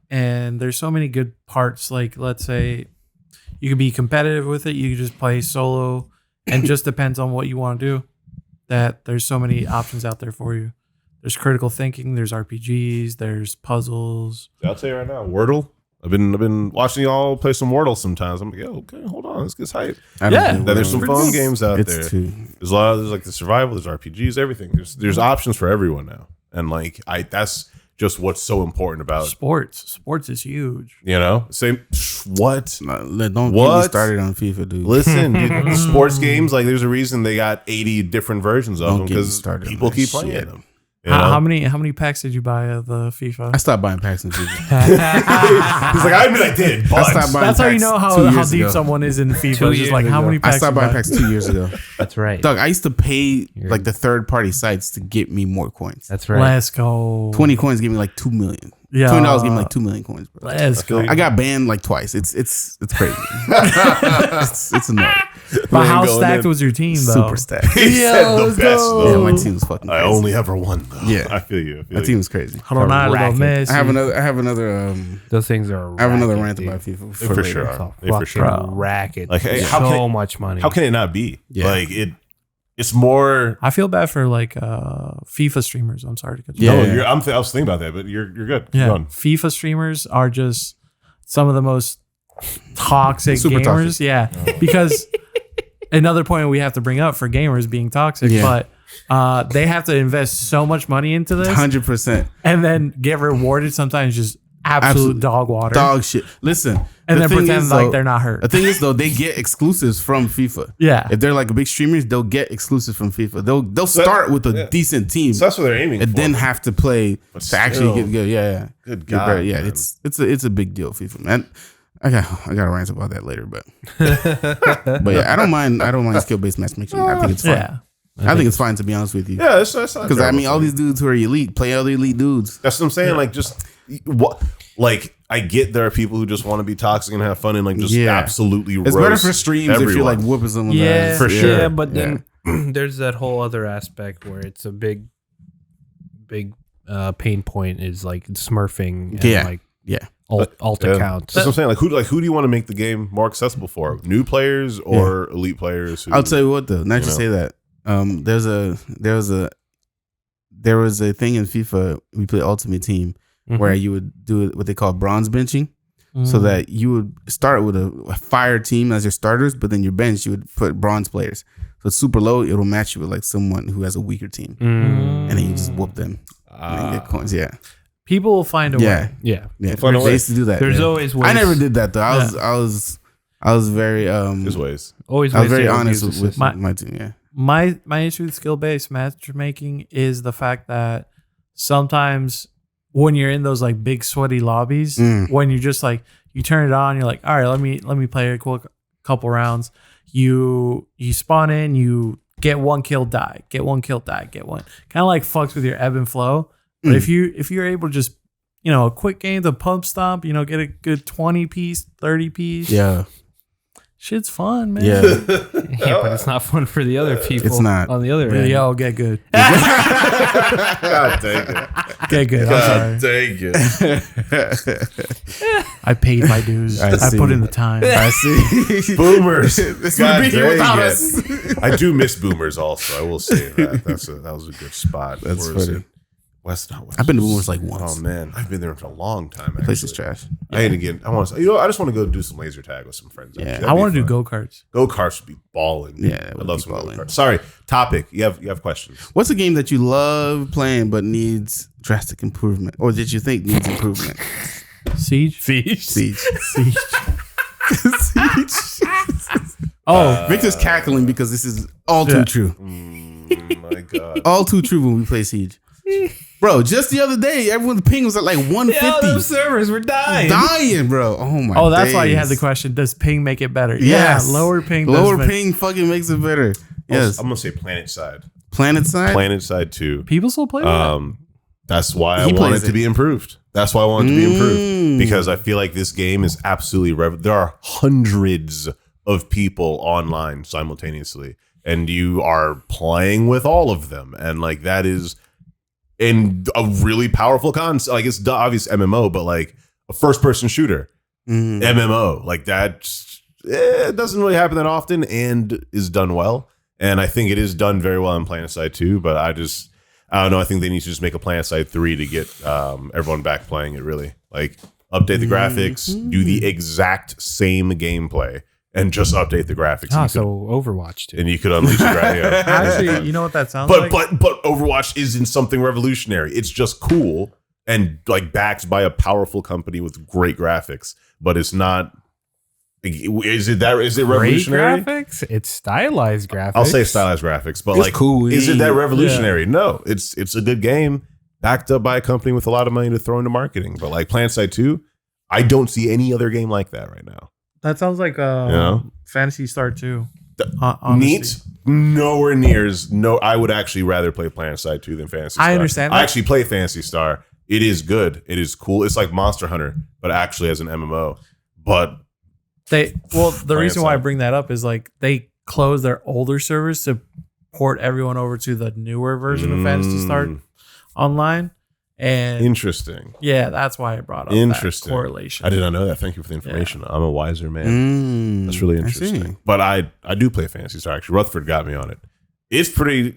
And there's so many good parts. Like, let's say you could be competitive with it. You could just play solo, and just depends on what you want to do. That there's so many options out there for you. There's critical thinking. There's RPGs. There's puzzles.
I'll tell you right now, Wordle. I've been watching y'all play some Wordle sometimes. I'm like, yo, okay, hold on, let's get hype. There's some fun games out there. There's a lot. There's like the survival. There's RPGs. Everything. There's options for everyone now, and like that's just what's so important about
sports. Sports is huge.
You know, same. What?
Don't get me started on FIFA, dude.
Listen, dude, sports games, like there's a reason they got 80 different versions of them because people keep playing them. You know?
How many packs did you buy of the FIFA?
I stopped buying packs in FIFA.
He's like, I admit I did, but
that's how you know how deep someone is in FIFA. Just like how many packs
I stopped buying packs 2 years ago.
That's right.
Doug, I used to pay like the third party sites to get me more coins.
That's right.
Let's go.
20 coins give me like 2 million.
Yeah.
$20 give me like 2 million coins, bro.
Let's go.
I got banned like twice. It's crazy. it's annoying.
But how stacked was your team though?
Super stacked.
He said the best, though.
Yeah, my team was fucking crazy.
I only ever won though.
Yeah.
I feel you.
My team was crazy.
Messi.
I have another
Those things are.
I have another rant
dude.
about FIFA
For
later.
sure.
It's a
They for sure.
fucking racket.
Like, hey,
so much money.
How can it not be?
Yeah.
Like it's more.
I feel bad for like FIFA streamers. I'm sorry to cut you
Yeah.
off.
I was thinking about that, but you're good. Keep
Yeah,
going.
FIFA streamers are just some of the most toxic
Super
gamers.
toxic.
Yeah, because another point we have to bring up for gamers being toxic,
Yeah.
but they have to invest so much money into this
100%.
and then get rewarded sometimes just absolute dog water.
Dog shit. Listen.
and
the
then
thing
pretend
is,
like
though,
they're not hurt.
The thing is, though, they get exclusives from FIFA.
Yeah.
If they're like big streamers, they'll get exclusives from FIFA. They'll start with a decent team.
So that's what they're aiming
and
for.
then have to play
But
to actually
still.
get good. Yeah.
Good
Get
God,
better. Yeah,
man.
it's a big deal, FIFA, man. I got a rant about that later, but yeah, I don't mind skill based matchmaking. I think it's fine.
Yeah.
I think it's fine, to be honest with you.
Yeah, that's not
Because I mean, all these dudes who are elite play other elite dudes.
That's what I'm saying. Like, just what? Like, I get there are people who just want to be toxic and have fun and like just absolutely.
It's
roast
better for streams
everyone.
if you're like whooping someone's
Yeah,
ass.
For sure.
Yeah, but then there's that whole other aspect where it's a big pain point is like smurfing and like alt accounts.
That's what I'm saying. Like who do you want to make the game more accessible for? New players or elite players? Who,
I'll tell you what though. Not to say that. There was a thing in FIFA. We play Ultimate Team where you would do what they call bronze benching, so that you would start with a fire team as your starters, but then your bench you would put bronze players. So it's super low. It'll match you with like someone who has a weaker team, and then you just whoop them and then get coins. Yeah.
People will find a way.
Yeah.
They used to do that.
There's always ways.
I never did that though. I was very
There's ways.
Always
I was
ways
very
to
honest
abuse
with
the
my team. Yeah.
My issue with skill based matchmaking is the fact that sometimes when you're in those like big sweaty lobbies, when you just like you turn it on, you're like, all right, let me play a couple rounds. You spawn in, you get one kill, die, get one. Kind of like fucks with your ebb and flow. But if you're able to just, a quick game to pump stomp, get a good 20 piece, 30 piece.
Yeah.
Shit's fun, man.
Yeah.
Yeah, but it's not fun for the other people.
It's not.
On the other
But
end.
yo, get good.
God dang it.
Get good. I'm sorry.
Dang it.
I paid my dues. I
see.
put in the time.
I see.
Boomers.
This
God
would be here
dang
without
it.
us.
I do miss boomers also. I will say that. That was a good spot.
That's
Where is
funny.
it? West.
I've been to Boomers like once.
Oh man, I've been there for a long time. Actually.
Place is trash.
I ain't again. I want to. I just want to go do some laser tag with some friends.
Yeah.
I want to do go-karts.
Go karts would be balling.
Yeah, that
I
would
love
be
some go
balling.
karts. Sorry, topic. You have questions.
What's a game that you love playing but needs drastic improvement, or that you think needs improvement?
Siege.
Siege.
Oh,
Victor's cackling because this is all too true.
My God.
All too true when we play Siege. Bro, just the other day, everyone's ping was at like 150.
Yeah, those servers were dying.
Bro. Oh my.
Oh, that's why you
days.
had the question. Does ping make it better?
Yes.
Yeah, lower ping.
Lower
does make-
ping fucking makes it better. Yes.
I'm gonna say Planet Side.
Planet side.
Planet Side 2.
People still play with that?
That's why I
He
want
plays
it to
it.
be improved. That's why I want it to be improved because I feel like this game is absolutely there are hundreds of people online simultaneously, and you are playing with all of them, and like that is in a really powerful concept. Like it's the obvious MMO, but like a first-person shooter MMO like that. It doesn't really happen that often, and is done well. And I think it is done very well in Planet Side 2, but I don't know. I think they need to just make a Planet Side 3 to get everyone back playing it, really. Like, update the graphics, do the exact same gameplay, and just update the graphics.
So Overwatch too.
And you could unleash the graphics.
Actually, you know what that sounds
But
like?
Overwatch isn't something revolutionary. It's just cool and like backed by a powerful company with great graphics. But it's not. Is it revolutionary?
Great graphics? It's stylized graphics.
I'll say stylized graphics, but
It's
like,
cool.
is it that revolutionary? No, it's a good game backed up by a company with a lot of money to throw into marketing. But like Planet Side 2, I don't see any other game like that right now.
That sounds like
know?
Fantasy Star 2.
Neat, nowhere near as no. I would actually rather play Planet Side 2 than Fantasy Star.
I understand
I
that.
actually play Fantasy Star. It is good. It is cool. It's like Monster Hunter, but actually as an MMO. But
The reason why I
Side.
bring that up is like they closed their older servers to port everyone over to the newer version of Fantasy Star Online. And
interesting.
yeah, that's why I brought up
Interesting.
that correlation.
I did not know that. Thank you for the information. I'm a wiser man. That's really
I see.
interesting. But I do play Fantasy Star. Actually, Rutherford got me on it. It's pretty.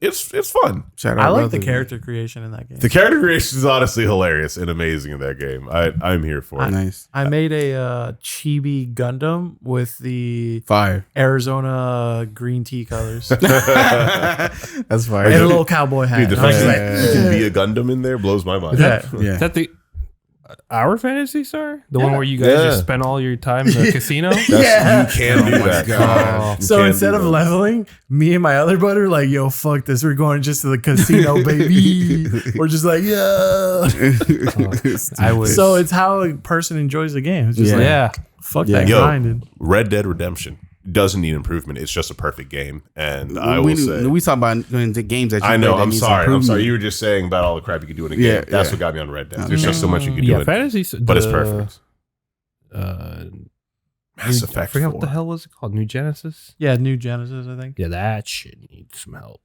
It's fun.
Shout out
I like the
Rutherford.
character creation in that game.
The character creation is honestly hilarious and amazing in that game. I'm here for it.
Nice.
I made a chibi Gundam with the
Fire.
Arizona green tea colors and
That's fire.
a little cowboy hat.
Dude, the
And I was
fact
just
that
like,
you can be a Gundam in there blows my mind.
yeah.
Yeah.
Is that the our Fantasy Star? The one where you guys
Yeah.
just spend all your time in the casino?
Yeah.
You can do that.
God.
You
So
can
instead
do
of
that.
leveling, me and my other buddy are like, yo, fuck this. We're going just to the casino, baby. We're just like, yeah.
I would.
So it's how a person enjoys the game. It's just like,
yeah.
fuck
Yeah.
that
Yo.
grinding.
Red Dead Redemption doesn't need improvement. It's just a perfect game, and I will say.
we talk about going to games that you
I know.
play that
I'm
needs
sorry.
improvement.
You were just saying about all the crap you could do in a game.
Yeah,
That's
yeah.
what got me on Red Dead. There's just so much you could do.
Yeah,
in
Fantasy
but it's perfect. Mass
I
Effect
forgot
4.
what the hell was it called? New Genesis?
Yeah, New Genesis, I think.
Yeah, that shit needs some help.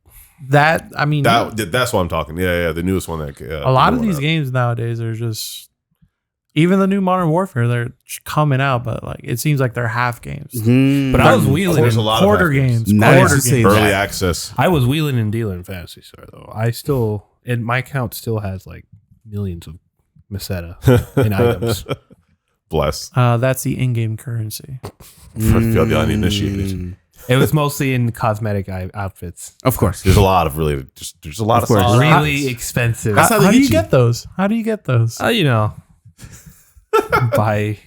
That, I mean,
That's what I'm talking. Yeah. The newest one that
a lot of these games nowadays are just, even the new Modern Warfare, they're coming out, but like it seems like they're half games.
But I was wheeling
There's a
and,
lot
Quarter
of
games.
Nice
Quarter
to say
games.
early
that.
access.
I was wheeling and dealing in Fantasy Star though. I still, and my account still has like millions of Meseta in items.
Bless
That's the in-game currency.
for the uninitiated.
It was mostly in cosmetic outfits.
Of course.
There's a lot of really just. There's a lot of
course.
solid-
Really expensive.
That's how they
How do
get
you
you.
get those? How do you get those?
You know, by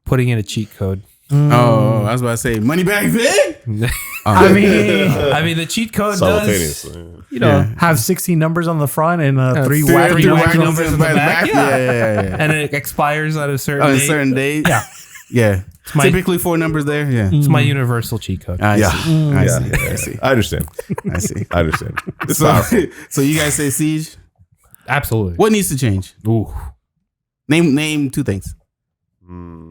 putting in a cheat code.
Oh, I was about to say money back then.
I mean,
I mean, the cheat code does,
simultaneously.
you know,
Yeah.
have 16 numbers on the front and three
three
wacky
wacky
numbers.
numbers in the back.
Yeah.
and it expires at a certain
On a
date.
certain date.
Yeah.
Yeah.
my-
Typically 4 numbers there. Yeah.
It's my universal cheat code.
I
Yeah.
see. I see.
Yeah.
I see.
I understand.
I see.
I understand. It's
So,
powerful.
so you guys say Siege?
Absolutely.
What needs to change?
Ooh.
Name 2 things.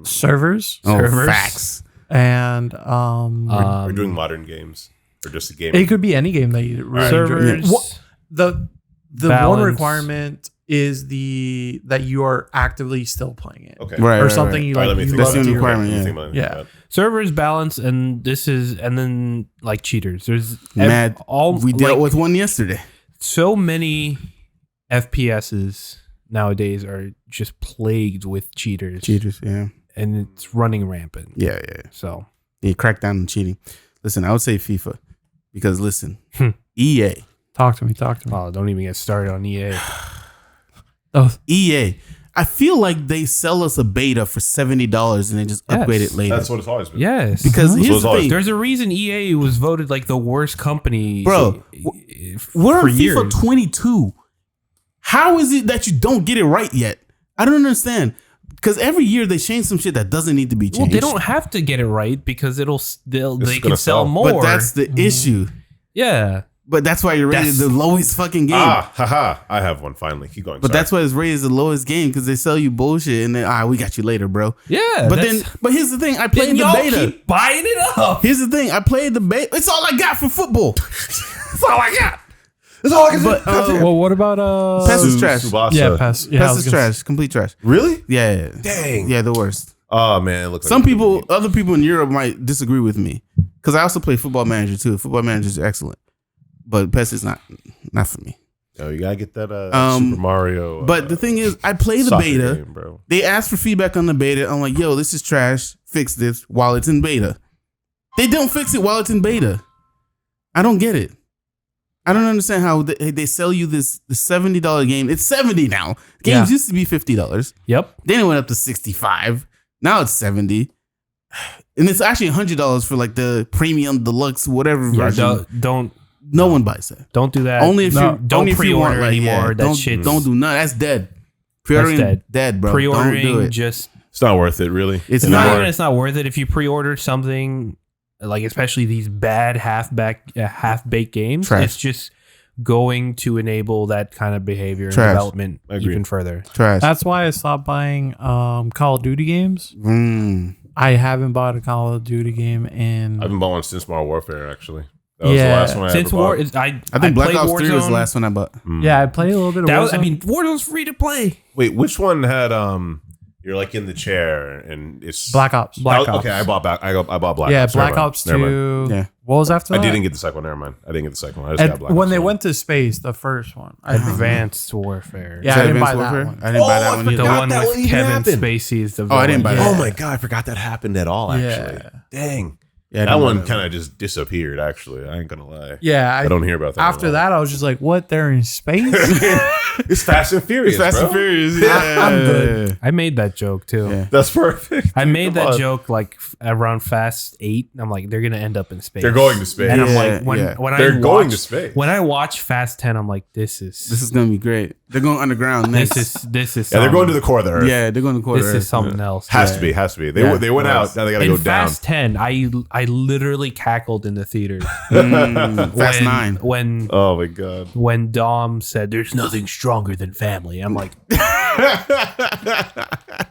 Servers
Servers.
Facts.
and
We're doing modern games or just a game.
it could be any game that you really
Servers.
enjoy. The one
Balance.
requirement is that you are actively still playing it,
Okay.
Right.
or something you
All right,
like.
let me
You
think
love
That's
to
the
hear.
requirement.
Let me
Yeah.
think about it.
Yeah.
Servers balance, and then like cheaters. There's
Mad.
all
We dealt
like,
with one yesterday.
so many FPSs nowadays are just plagued with cheaters,
Cheaters. Yeah.
and it's running rampant.
Yeah.
So
Yeah. Crack down on cheating. Listen, I would say FIFA because listen,
Hmm.
EA.
Talk to me.
oh, don't even get started on EA.
Oh,
EA. I feel like they sell us a beta for $70 and then just upgrade
Yes.
it later.
That's what it's always been.
Yes,
Because
That's
here's
what's
the
always-
thing,
there's a reason EA was voted like the worst company,
Bro,
for
we're on
years.
FIFA 22. How is it that you don't get it right yet? I don't understand. Because every year they change some shit that doesn't need to be changed.
Well, they don't have to get it right because they can
gonna
sell
sell.
more.
But that's the issue.
Yeah.
But that's why you're rated the lowest fucking game.
Haha. I have one finally. Keep going.
But that's why it's rated as the lowest game because they sell you bullshit and then we got you later, bro.
Yeah.
But here's the thing. I played the
y'all
beta.
keep buying it up.
Here's the thing. I played the beta. It's all I got for football. That's all I got.
That's all I can
But
Well, what about
PES is trash.
Tsubasa.
Yeah, PES. Yeah,
PES is trash. Complete trash.
Really?
Yeah.
Dang.
Yeah, the worst.
Oh man, it looks like
Some people, other people in Europe might disagree with me because I also play Football Manager too. Football Manager is excellent, but PES is not for me.
Oh, you gotta get that Super Mario.
But the thing is, I play the beta.
Game, bro.
They asked for feedback on the beta. I'm like, yo, this is trash. Fix this while it's in beta. They don't fix it while it's in beta. I don't get it. I don't understand how they sell you the $70 game. It's $70 now. Games used to be $50.
Yep.
Then it went up to $65. Now it's $70. And it's actually $100 for like the premium, deluxe, whatever version.
Don't
No one buys that.
don't do that.
Only if you
don't
only if you
pre-order
want, like,
anymore. That
don't,
shit's
don't do none. That's dead. Pre-ordering dead, bro.
Pre-ordering
Don't do it.
just
It's not worth it, really.
It's
not
not.
even it's not worth it if you pre-order something like especially these bad half-baked games.
Trash.
It's just going to enable that kind of behavior and
Trash.
development
Agreed.
even further.
Trash.
That's why I stopped buying Call of Duty games.
Mm.
I haven't bought a Call of Duty game in
I haven't bought one since Modern Warfare, actually. That was the
Yeah.
last one I
Since
ever
War,
bought.
I think Black
played
Ops 3 was the
Warzone.
last one I bought.
Yeah, I played a little bit of
That was,
Warzone.
Warzone's free to play.
Wait, which one had you're like in the chair and it's
Black Ops.
Okay, I bought Black
Yeah,
Ops.
Black Ops 2.
Yeah.
What was after that?
I didn't get the second one. Never mind. I didn't get the second one. I just got Black
When
Ops
they
1.
went to space, the first one. I think.
Advanced Warfare.
Yeah,
Is
I
that
didn't buy
Advanced
that
Warfare?
one.
I didn't buy that
I
one
The
either.
forgot
one
that
with
one even
Kevin
happened.
Spacey is the
Oh, I didn't buy
villain.
that.
Oh my god, I forgot that happened at all. Actually,
Yeah.
dang.
Yeah, I
That
didn't buy
one
that
kind of just disappeared. Actually, I ain't gonna lie.
Yeah,
I don't hear about that.
After that, I was just like, "What? They're in space?"
it's Fast and Furious.
It's Fast
bro.
and Furious. Yeah.
I'm good.
I made that joke too.
Yeah.
That's perfect.
I made
Come
that
on.
joke like around Fast 8. I'm like, they're gonna end up in space.
They're going to space.
And I'm
Yeah,
like, when
yeah.
They're
I
going to
watch,
space.
when I watch Fast 10, I'm like, this is
This is gonna be great. They're going underground next.
this is
Yeah, they're going to the core of the Earth.
Yeah, they're going to quarter.
this is something else.
Has to be. Has to be. They
Yeah.
they went out. Now they gotta
In
go down.
Fast 10, I literally cackled in the theater.
Fast
when,
9.
When
Oh my god.
when Dom said, "There's nothing stronger than family," I'm like,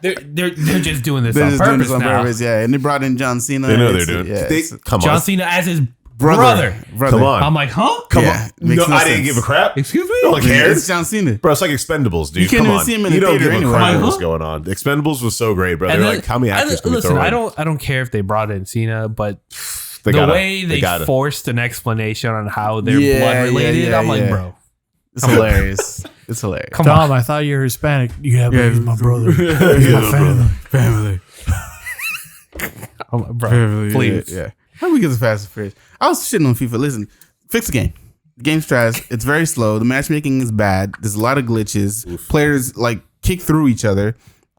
they're just doing this
They're
on
just doing
purpose
this on
now.
purpose, yeah. And they brought in John Cena.
They know
It's-
they're doing.
Yeah,
They,
it's-
come
John
on.
Cena as his brother.
Come on.
I'm like, huh?
Come
Yeah,
on.
makes
No,
no
I didn't
sense.
give a crap.
Excuse me?
No one
It's
cares.
John Cena.
Bro, it's like Expendables, dude.
You can't
Come
even
on.
see him in
you
the
don't
theater
give a
anyway.
crap
Like,
what's
huh?
going on. Expendables was so great, bro.
And
They're
then-
like, how many actors can we
listen,
throw in?
I don't care if they brought in Cena, but
They
the
gotta-
way they
gotta.
forced an explanation on how they're
Yeah,
blood related,
yeah,
I'm like,
yeah.
bro,
It's hilarious. It's hilarious.
come
Dom,
on.
I thought you were Hispanic. Yeah, but he's my brother. He's
Yeah,
my family.
Family.
I'm like, bro,
Family.
please.
Yeah. How we get as fast as Furious? I was shitting on FIFA. Listen, fix the game. The game's trash. It's very slow. The matchmaking is bad. There's a lot of glitches. Players like kick through each other.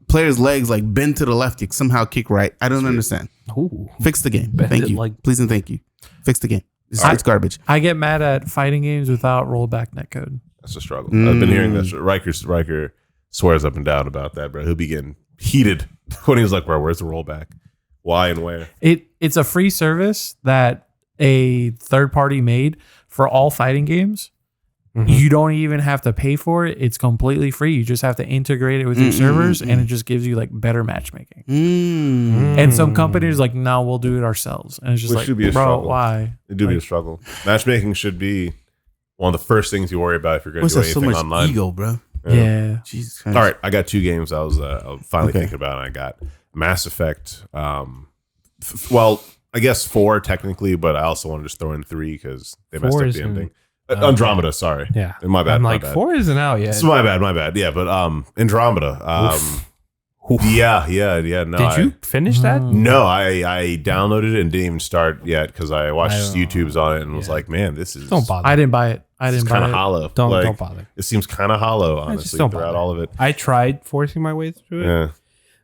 Players' legs like bend to the left. You somehow kick right. I don't understand.
Ooh.
Fix the game.
Bend
Thank
it
you.
like-
Please and thank you. Fix the game. It's garbage.
I get mad at fighting games without rollback netcode.
That's a struggle. I've been hearing this. Riker swears up and down about that, bro. He'll be getting heated when he's like, bro, where's the rollback? Why and where?
It's a free service that a third party made for all fighting games. You don't even have to pay for it. It's completely free. You just have to integrate it with your servers, and it just gives you like better matchmaking. And some companies are like, no, we'll do it ourselves. And it's just
Which
like,
should be a
bro,
struggle.
why?
It do be a struggle. Matchmaking should be one of the first things you worry about if you're going
What's
to do
that so
anything
much
online.
ego, bro?
Yeah.
Jesus Christ.
All right, I got 2 games I was finally
Okay.
thinking about. And I got Mass Effect. Well, I guess 4 technically, but I also want to just throw in 3 because they messed
4
up
is
the
in-
ending. Andromeda, sorry.
Yeah.
My bad.
I'm
my
like,
bad.
4 isn't out yet.
It's my bad. Yeah, but Andromeda. Yeah. No,
Did you finish that?
No, I downloaded it and didn't even start yet because I watched
I don't-
YouTube's on it and was
yeah.
like, man, this is
Don't bother.
I didn't buy it. I didn't buy
kind of
it.
hollow.
Don't bother.
It seems kind of hollow,
just
honestly,
don't
throughout
bother.
all of it.
I tried forcing my way through it,
Yeah.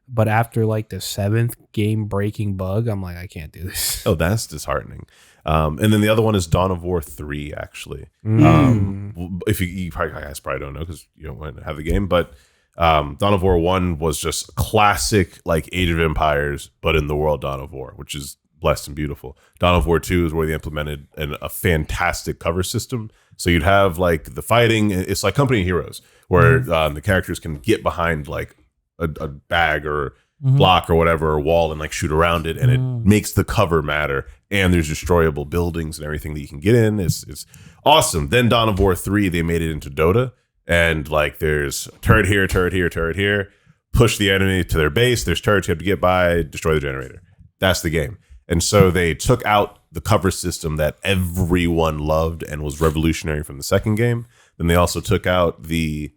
but after like the 7th game breaking bug, I'm like, I can't do this.
Oh, that's disheartening. And then the other one is Dawn of War 3, actually. If you guys probably don't know because you don't have the game, but Dawn of War 1 was just classic, like Age of Empires, but in the world Dawn of War, which is blessed and beautiful. Dawn of War 2 is where they implemented a fantastic cover system. So you'd have like the fighting, it's like Company of Heroes, where the characters can get behind like a bag or block or whatever, or wall, and like shoot around it, and it makes the cover matter. And there's destroyable buildings and everything that you can get in. It's awesome. Then Dawn of War 3, they made it into Dota, and like there's turret here, turret here, turret here. Push the enemy to their base. There's turrets you have to get by. Destroy the generator. That's the game. And so they took out the cover system that everyone loved and was revolutionary from the second game. Then they also took out the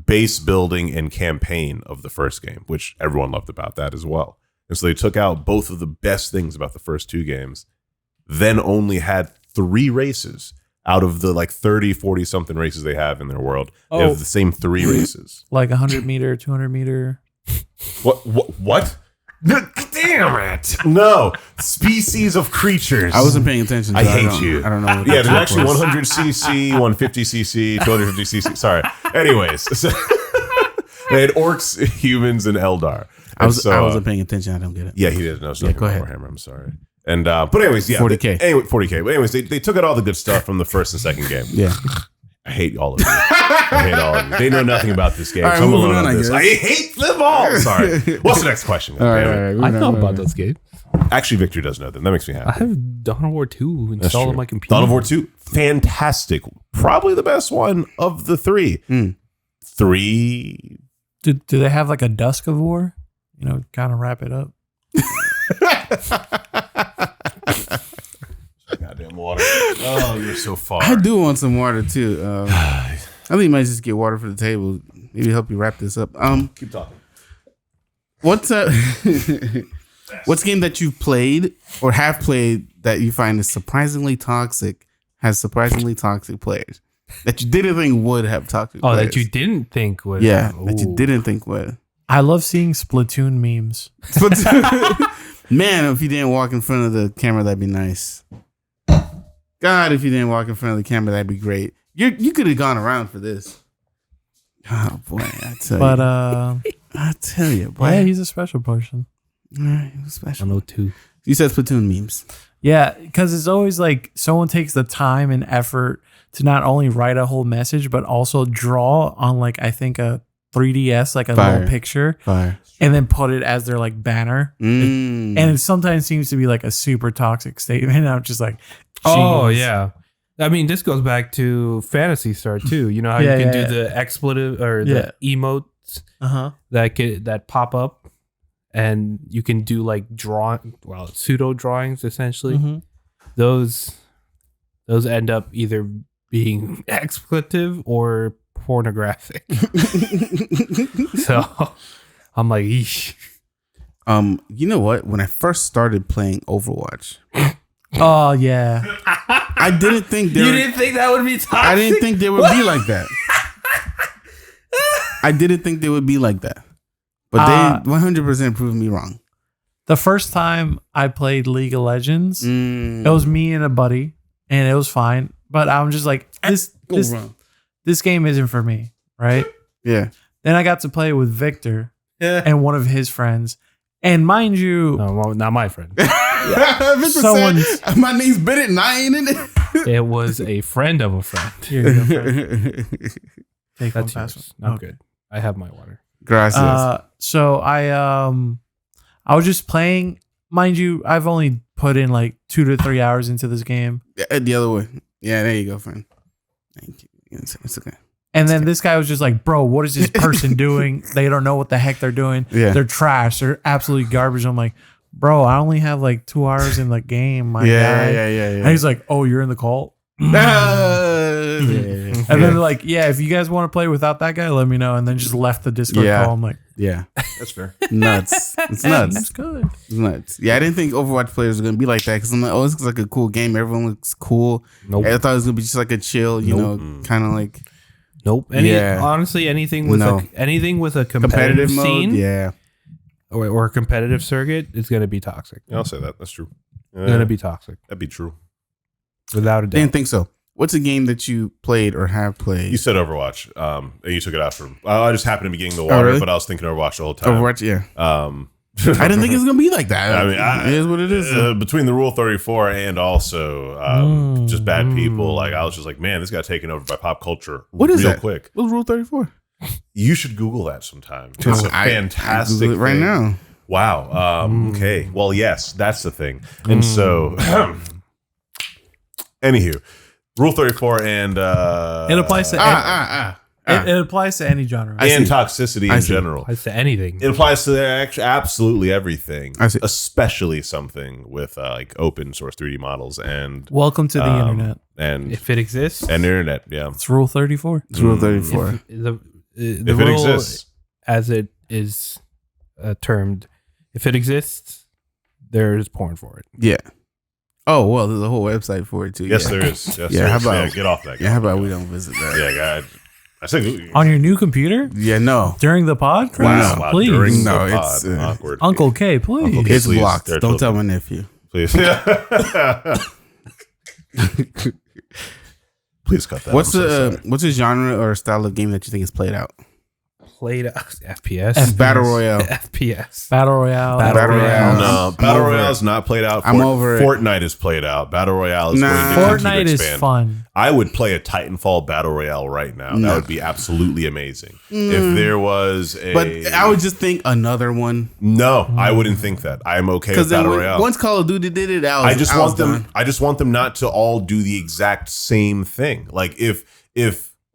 base building and campaign of the first game, which everyone loved about that as well. And so they took out both of the best things about the first two games, then only had 3 races out of the like 30, 40 something races they have in their world. They have the same 3 races.
Like 100 meter, 200 meter.
What? Damn it! No, species of creatures.
I wasn't paying attention.
I hate you.
I don't know. What
Yeah, there's actually 100cc, 150cc, 250cc. Sorry. Anyways, they had orcs, humans, and Eldar.
I wasn't paying attention. I don't get it.
Yeah, he didn't know. So
go ahead.
Warhammer. I'm sorry. And but anyways, yeah,
40K.
Anyway, 40K. But anyways, they took out all the good stuff from the first and second game.
Yeah.
I hate all of you. I hate all of you. They know nothing about this game.
All right,
So I'm
moving
alone
on,
on this. I hate them all. Sorry. What's the next question?
All right.
I know about those games.
Actually, Victor does know them. That makes me happy.
I have Dawn of War 2 installed on my computer.
Dawn of War 2, fantastic. Probably the best one of the 3. 3.
Do they have like a Dusk of War? You know, kind of wrap it up.
Goddamn water. Oh, you're so far.
I do want some water too. I think you might just get water for the table. Maybe help you wrap this up.
Keep talking.
What's game that you've played or have played that you find is surprisingly toxic, has surprisingly toxic players that you didn't think would have toxic players?
That you didn't think would.
Yeah, that you didn't think would.
I love seeing Splatoon memes.
Man, if you didn't walk in front of the camera, that'd be nice. God, if you didn't walk in front of the camera, that'd be great. You could have gone around for this. Oh boy, I tell you, boy.
Yeah, he's a special person.
He's special.
102.
You said Splatoon memes.
Yeah, because it's always like someone takes the time and effort to not only write a whole message, but also draw on like, I think a 3DS, like a little picture, and then put it as their like banner. And it sometimes seems to be like a super toxic statement. And I'm just like,
oh yeah. I mean, this goes back to Phantasy Star too. You know how you can do the expletive or the emotes that pop up, and you can do like pseudo drawings essentially. Those end up either being expletive or pornographic. So I'm like, eesh.
You know what? When I first started playing Overwatch,
oh yeah,
I didn't think
didn't think that would be toxic?
I didn't think they would be like that. I didn't think they would be like that. But they 100% proved me wrong.
The first time I played League of Legends, it was me and a buddy, and it was fine. But I'm just like, this game isn't for me, right?
Yeah.
Then I got to play with Victor and one of his friends. And mind you...
No, well, not my friend.
Someone said, my name's Bennett and I ain't in it.
It was a friend of a friend.
Here you go, friend. Take
That's
one
yours. I'm good. I have my water.
Gracias.
So I was just playing. Mind you, I've only put in like 2 to 3 hours into this game.
The other way. Yeah, there you go, friend. Thank you. It's okay.
And then this guy was just like, bro, what is this person doing? They don't know what the heck they're doing.
Yeah.
They're trash. They're absolutely garbage. I'm like, bro, I only have like 2 hours in the game, my guy.
Yeah.
And he's like, oh, you're in the cult? And then they're like, yeah, if you guys want to play without that guy, let me know. And then just left the Discord call. I'm like,
yeah,
that's fair.
Nuts. It's nuts.
It's good.
It's nuts. Yeah, I didn't think Overwatch players were gonna be like that because I'm like, oh, this looks like a cool game. Everyone looks cool.
Nope.
I thought it was gonna be just like a chill, you know, kind of like.
Nope. Honestly, anything with a competitive scene,
mode,
or a competitive circuit is gonna be toxic.
Yeah, I'll say that. That's true.
It's gonna be toxic.
That'd be true.
Without a doubt.
Didn't think so. What's a game that you played or have played?
You said Overwatch, and you took it out from. I just happened to be getting the water,
really?
but I was thinking Overwatch the whole time.
Overwatch, yeah. I
I
didn't think it was gonna be like that.
I mean,
it is what it is.
Between the Rule 34 and also just bad people, like I was just like, man, this got taken over by pop culture
What is
real
that?
quick.
What's Rule 34?
You should Google that sometime. It's a fantastic
Google it right
thing.
now.
Wow. Okay. Well, yes, that's the thing. And so, anywho, Rule 34 and
It applies to it applies to any genre.
and toxicity in general.
Applies to anything.
It applies to absolutely everything,
I see.
especially something with like open source 3D models and
Welcome to the internet.
and
If it exists,
and internet. Yeah,
It's Rule 34.
It's Rule 34.
the
if it
rule,
exists,
as it is termed, if it exists, there's porn for it.
Yeah. Oh, well, there's a whole website for it too.
yes,
yeah.
there is. Yes,
Yeah,
there
how
is.
about-
get off that?
Yeah, how about we don't visit that?
Yeah, God. I said
On your new computer?
Yeah, no.
During the pod? Chris?
Wow.
Please.
During
No,
the
it's,
pod. Awkward.
Uncle K, please.
Uncle K.
It's
Please,
blocked.
they're
Don't tell
children.
my nephew.
Please, please cut that.
What's
I'm so sorry.
what's a genre or style of game that you think is played out?
Played out FPS.
Battle Royale.
FPS.
Battle Royale.
Battle Royale.
No,
I'm
Battle
over
Royale is not played out.
I'm over it.
Fortnite is played out. Battle Royale is
Nah.
going to continue
Fortnite
to
is
expand.
fun.
I would play a Titanfall Battle Royale right now.
No.
That would be absolutely amazing. If there was a...
But I would just think another one.
No, I wouldn't think that. I'm okay with
Because
Battle Royale.
once Call of Duty did it,
I just want them not to all do the exact same thing. Like if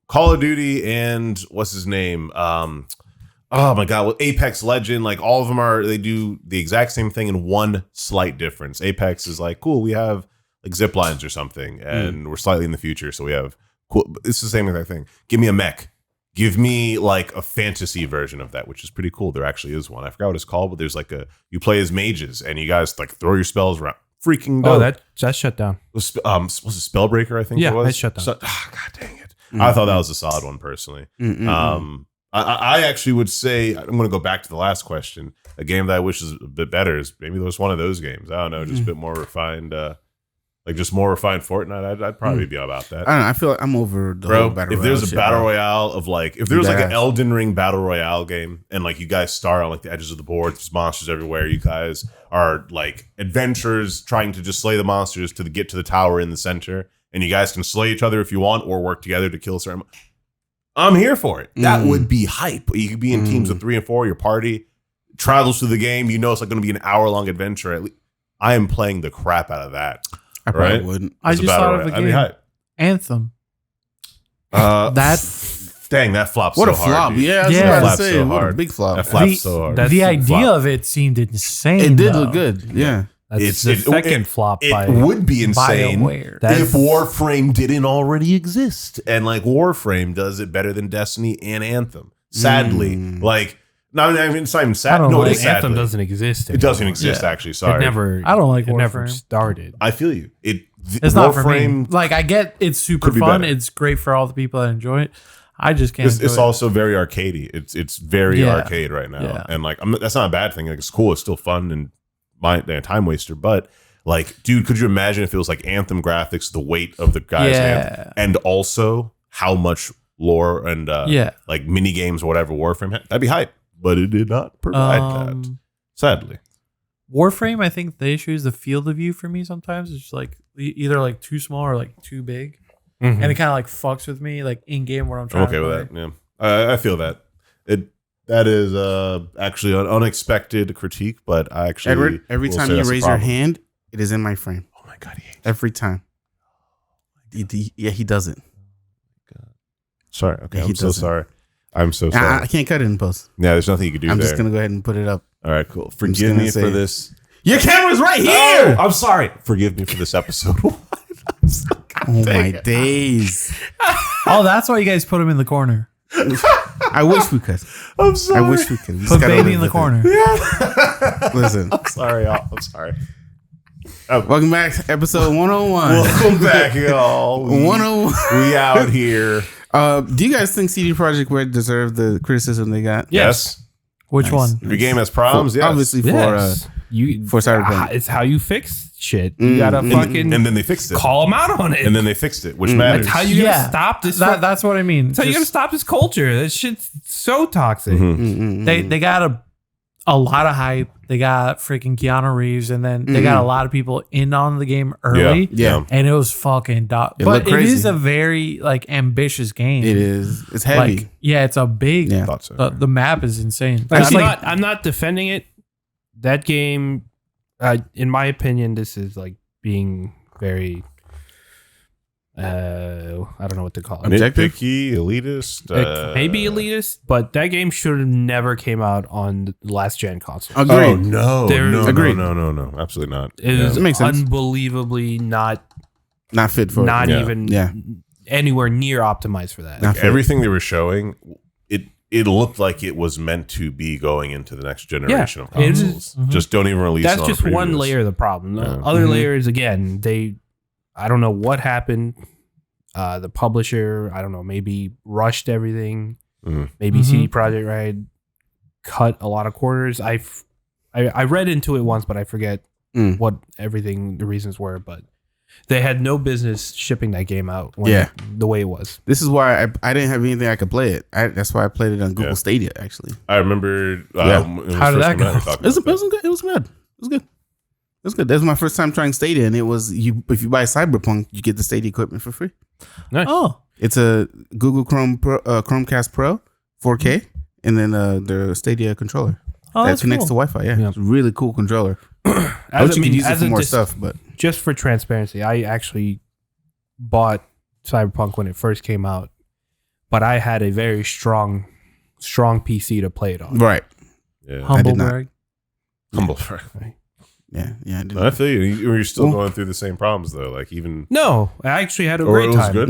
Call of Duty and what's his name? Oh my God, well, Apex Legend, like all of them they do the exact same thing in one slight difference. Apex is like, cool, we have like zip lines or something, and we're slightly in the future, so we have cool. It's the same exact thing. Give me a mech. Give me like a fantasy version of that, which is pretty cool. There actually is one. I forgot what it's called, but there's like you play as mages and you guys like throw your spells around. Freaking dope.
Oh, that shut down.
Was it Spellbreaker? I think
Yeah,
it was.
that shut down.
God dang it! I thought that was a solid one personally. I actually would say I'm going to go back to the last question. A game that I wish is a bit better is maybe there was one of those games. I don't know, just a bit more refined, like just more refined Fortnite. I'd probably be about that.
I don't know. I feel like I'm over the whole
Bro,
battle
if
royale
there's a
shit,
battle
bro.
royale of like, if there was like an
Badass.
Elden Ring battle royale game and like you guys start on like the edges of the board, there's monsters everywhere. You guys are like adventurers trying to just slay the monsters to get to the tower in the center, and you guys can slay each other if you want or work together to kill certain. I'm here for it. That would be hype. You could be in teams of 3 and 4. Your party travels through the game. You know it's like going to be an hour-long adventure. At least I am playing the crap out of that.
I probably
right?
wouldn't.
I
It's a
just
battle
thought of a
royale. I'd be
game.
hype.
Anthem.
Dang, that flops
What
so
a flop.
hard. Dude.
Yeah, I was
Yeah.
about to
Flops
say.
so
What a
hard.
big flop.
That flops
The-
so hard.
That's
The
a
idea
flop.
of it seemed insane.
It did
though.
look good. Yeah.
That's
It's
the
it-
second
it-
flop
It
by
would be insane
BioWare.
if Warframe didn't already exist, and like Warframe does it better than Destiny and Anthem. Sadly, like no, I mean it's not even sad.
I don't
No,
know.
it is
Anthem
sadly.
doesn't exist.
It doesn't
anymore.
exist
Yeah.
actually.
It
Sorry,
never.
I don't like
It never
Warframe.
started.
I feel you.
It's not for me.
Warframe.
Like I get it's super
Could be
fun.
better.
It's great for all the people that enjoy it. I just can't.
It's
do it.
also very arcadey. It's very
Yeah.
arcade right now,
Yeah.
and like that's not a bad thing. Like it's cool. It's still fun and a time waster, but. Like, dude, could you imagine if it was like Anthem graphics, the weight of the guy's hand, and also how much lore and like mini games or whatever Warframe had? That'd be hype, but it did not provide that. Sadly,
Warframe. I think the issue is the field of view for me. Sometimes it's like either like too small or like too big,
Mhm.
and it kind of like fucks with me like in game where I'm trying.
I'm okay with that. Yeah, I feel that that is actually an unexpected critique, but I actually
Edward, every
will
time
say
you
that's a
raise your
problem.
hand, it is in my frame.
Oh my god, he hates
Every time. Yeah, he does it.
Sorry. Okay,
Yeah, he
I'm so
doesn't.
sorry. I'm so
I
sorry.
can't cut it in post.
Yeah, there's nothing you can do
I'm
there.
just going to go ahead and put it up.
All right, cool.
just
Forgive
gonna
me
say-
for this.
Your camera's right
Oh,
here.
I'm sorry. Forgive me for this episode.
Oh, my days.
Oh, that's why you guys put him in the corner.
I wish we could.
I'm sorry.
I wish we could. We just
Put
gotta
baby
live
in the
with
corner.
it. Listen.
Sorry, y'all. I'm sorry.
Welcome back to episode 101.
Welcome back, y'all.
101.
We out here.
Do you guys think CD Projekt Red deserved the criticism they got?
Yes.
Which
Nice.
one?
If your game has problems, yes.
Obviously for
Yes.
For Cyberpunk.
It's how you fix shit. You gotta fucking
and then they fixed it.
call them out on it.
And then they fixed it, which matters.
That's how you gonna stop this.
That's what I mean.
That's how you gonna stop this culture. This shit's so toxic.
They got a lot of hype. They got freaking Keanu Reeves, and then they got a lot of people in on the game early.
Yeah.
And it was fucking dog.
It
But
looked
it
crazy.
is a very like ambitious game.
It is. It's heavy.
Like, yeah, it's a big.
Yeah.
Thought so.
The map is insane.
I'm not defending it. That game, in my opinion, this is like being very. I don't know what to call it.
Objective?
Nitpicky, elitist.
Maybe elitist, but that game should have never came out on the last gen console.
Agreed.
Oh no,
There-
no,
Agreed.
no, absolutely not.
It is
That makes sense.
unbelievably not
Not fit for
not
it.
even
Yeah.
anywhere near optimized for that.
Not fit.
Everything they were showing, it looked like it was meant to be going into the next generation of
it is-
consoles. Just don't even release.
That's
it on
just one
previous.
layer of the problem. The
Yeah.
other layers, again, I don't know what happened. The publisher, I don't know, maybe rushed everything. Maybe CD Projekt Red cut a lot of corners. I read into it once, but I forget what the reasons were. But they had no business shipping that game out the way it was.
This is why I didn't have anything I could play it. That's why I played it on Google Stadia, actually.
I remember.
Yeah.
How did that go?
It was good. It was good. It was good. That was my first time trying Stadia, and it was if you buy Cyberpunk, you get the Stadia equipment for free.
Nice.
Oh,
It's a Google Chromecast Pro 4K, and then the Stadia controller that
that's
connects
cool.
to Wi-Fi. Yeah, it's a really cool controller. I
As
wish you could use it
as
for
a
more
dis-
stuff, but
Just for transparency, I actually bought Cyberpunk when it first came out, but I had a very strong PC to play it on.
right.
Yeah.
Humble
did not.
brag.
Humble.
Yeah. I did.
I feel you. You're still going through the same problems though. Like even.
No, I actually had a
Or
great
it was
time.
good.